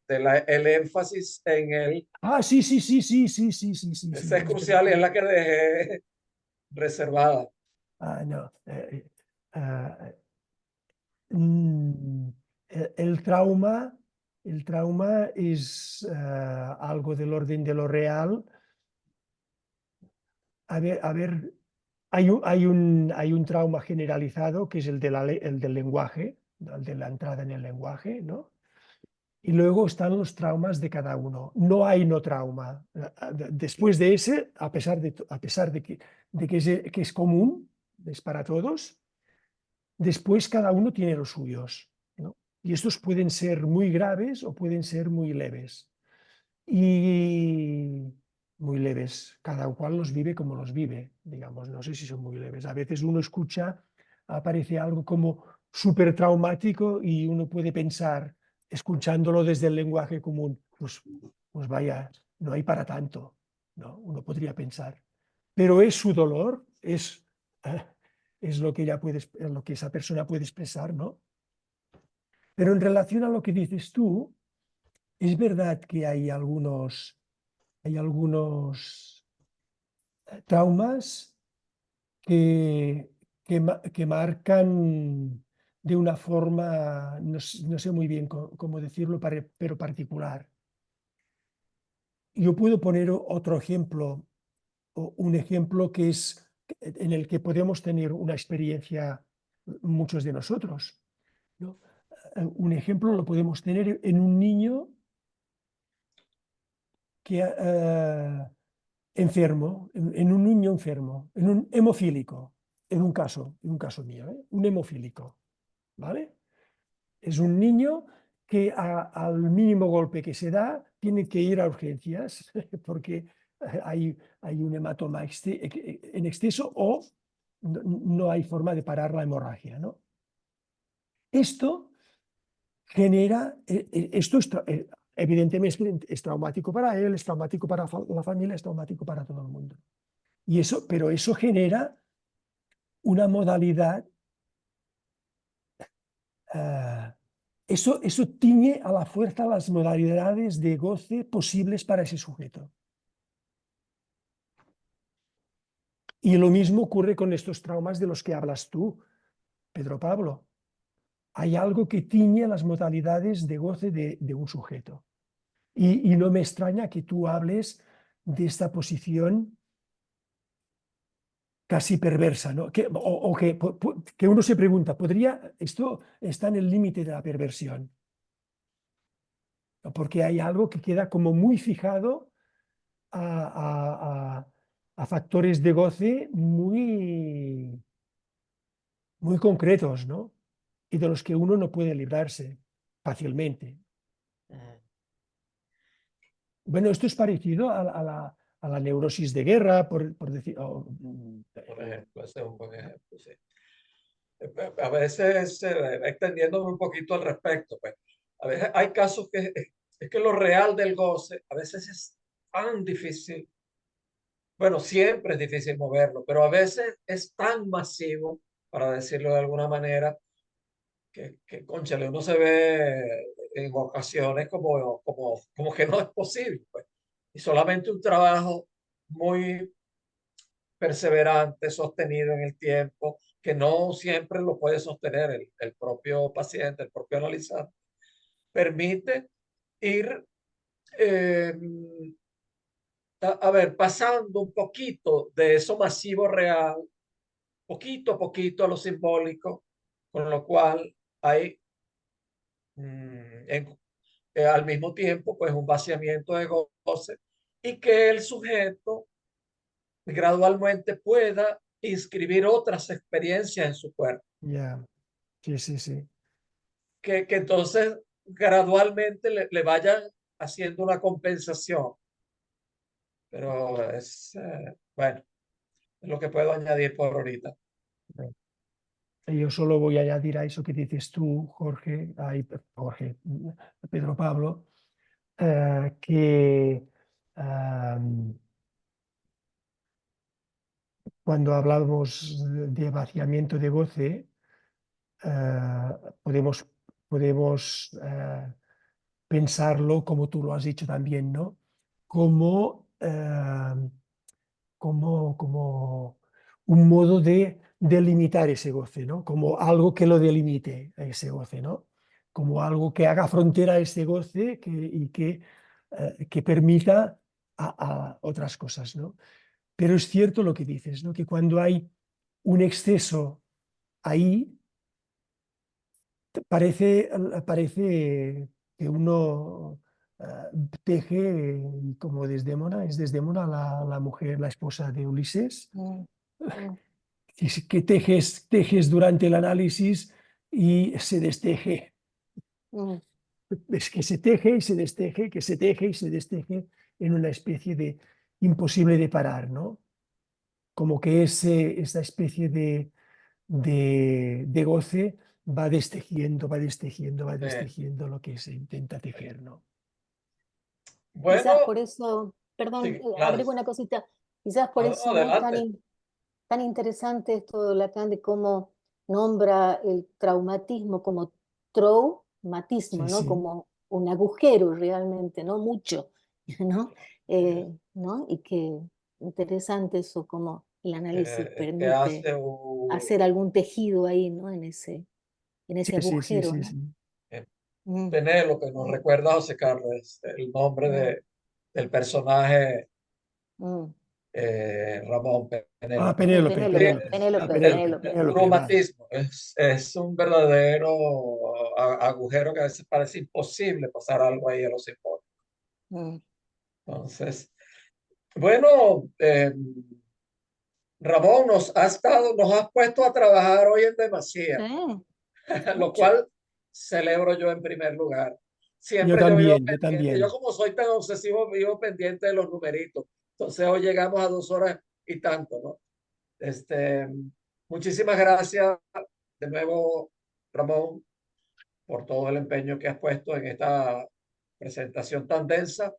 el énfasis en él. Sí. Esa es crucial y es la que dejé reservada. No. El trauma es algo del orden de lo real. A ver, hay un trauma generalizado que es el del lenguaje, el de la entrada en el lenguaje, ¿no? Y luego están los traumas de cada uno. No hay no trauma. Después de ese, a pesar de que es común, es para todos, después cada uno tiene los suyos, ¿no? Y estos pueden ser muy graves o pueden ser muy leves. Y muy leves, cada cual los vive como los vive, digamos, no sé si son muy leves. A veces uno escucha, aparece algo como súper traumático y uno puede pensar, escuchándolo desde el lenguaje común, pues vaya, no hay para tanto, ¿no? Uno podría pensar. Pero es su dolor, es lo que lo que esa persona puede expresar, ¿no? Pero en relación a lo que dices tú, es verdad que hay algunos traumas que marcan de una forma, no sé muy bien cómo decirlo, pero particular. Yo puedo poner otro ejemplo, un ejemplo que es en el que podemos tener una experiencia muchos de nosotros, ¿no? Un ejemplo lo podemos tener en un niño que enfermo, en un niño enfermo, en un hemofílico, en un caso mío, un hemofílico, ¿vale? Es un niño que al mínimo golpe que se da tiene que ir a urgencias porque hay un hematoma en exceso o no hay forma de parar la hemorragia, ¿no? Esto genera, evidentemente es traumático para él, es traumático para la familia, es traumático para todo el mundo. Pero eso genera una modalidad eso tiñe a la fuerza las modalidades de goce posibles para ese sujeto. Y lo mismo ocurre con estos traumas de los que hablas tú, Pedro Pablo. Hay algo que tiñe las modalidades de goce de un sujeto. Y no me extraña que tú hables de esta posición casi perversa, ¿no? Que uno se pregunta, ¿esto está en el límite de la perversión? Porque hay algo que queda como muy fijado a factores de goce muy, muy concretos, ¿no? Y de los que uno no puede librarse fácilmente. Bueno, esto es parecido a la neurosis de guerra, por decir... Por ejemplo, ese es un buen ejemplo, sí. A veces, extendiéndome un poquito al respecto, pues, a veces hay casos que es que lo real del goce a veces es tan difícil. Bueno, siempre es difícil moverlo, pero a veces es tan masivo, para decirlo de alguna manera, cónchale, uno se ve en ocasiones como que no es posible, pues. Y solamente un trabajo muy perseverante, sostenido en el tiempo, que no siempre lo puede sostener el propio paciente, el propio analizante, permite ir, eh, a ver, pasando un poquito de eso masivo real, poquito a poquito a lo simbólico, con lo cual hay al mismo tiempo pues un vaciamiento de goce y que el sujeto gradualmente pueda inscribir otras experiencias en su cuerpo, Ya, sí, sí, sí. que entonces gradualmente le vayan haciendo una compensación. Pero bueno, es lo que puedo añadir por ahorita. Yo solo voy a añadir a eso que dices tú, Pedro Pablo, que cuando hablamos de vaciamiento de goce, podemos pensarlo, como tú lo has dicho también, ¿no? Como un modo de delimitar ese goce, ¿no? Como algo que lo delimite a ese goce, ¿no? Como algo que haga frontera a ese goce y que permita a otras cosas, ¿no? Pero es cierto lo que dices, ¿no? Que cuando hay un exceso ahí, parece que uno teje como Desdémona, es Desdémona la mujer, la esposa de Ulises, que tejes durante el análisis y se desteje. Es que se teje y se desteje, que se teje y se desteje en una especie de imposible de parar, ¿no? Como que esa especie de goce va destejiendo lo que se intenta tejer, ¿no? Quizás Bueno, por eso, perdón, sí, Gladys, agrego una cosita, quizás por eso no es adelante. tan interesante esto de Lacan de cómo nombra el traumatismo como traumatismo, Sí, ¿no? sí. Como un agujero realmente, ¿no? Mucho, ¿no? ¿No? Y que interesante eso, como el análisis Que permite hace hacer algún tejido ahí, ¿no? En ese Sí, sí, sí, agujero, sí, ¿no? sí. Mm, Penélope, nos recuerda a José Carlos, el nombre mm, del personaje mm. Ramón Ah, Penélope. Sí, Penélope, Sí, Penélope. Ah, Penélope, Penélope. Penélope, vale. traumatismo es un verdadero agujero que a veces parece imposible pasar algo ahí a lo simbólico. Mm. Entonces, bueno, Ramón, nos has puesto a trabajar hoy en demasía, Sí, lo mucho. cual celebro yo en primer lugar. Yo Siempre yo vivo también, yo pendiente, yo también. como soy tan obsesivo, vivo pendiente de los numeritos. Entonces hoy llegamos a 2 horas y tanto, ¿no? Muchísimas gracias de nuevo, Ramón, por todo el empeño que has puesto en esta presentación tan densa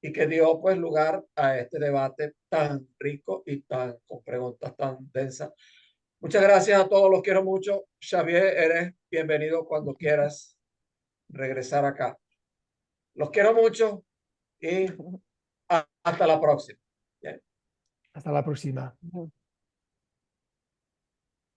y que dio pues lugar a este debate tan rico y con preguntas tan densas. Muchas gracias a todos, los quiero mucho. Xavier, eres bienvenido cuando quieras regresar acá. Los quiero mucho y hasta la próxima. Bien. Hasta la próxima. Ujú.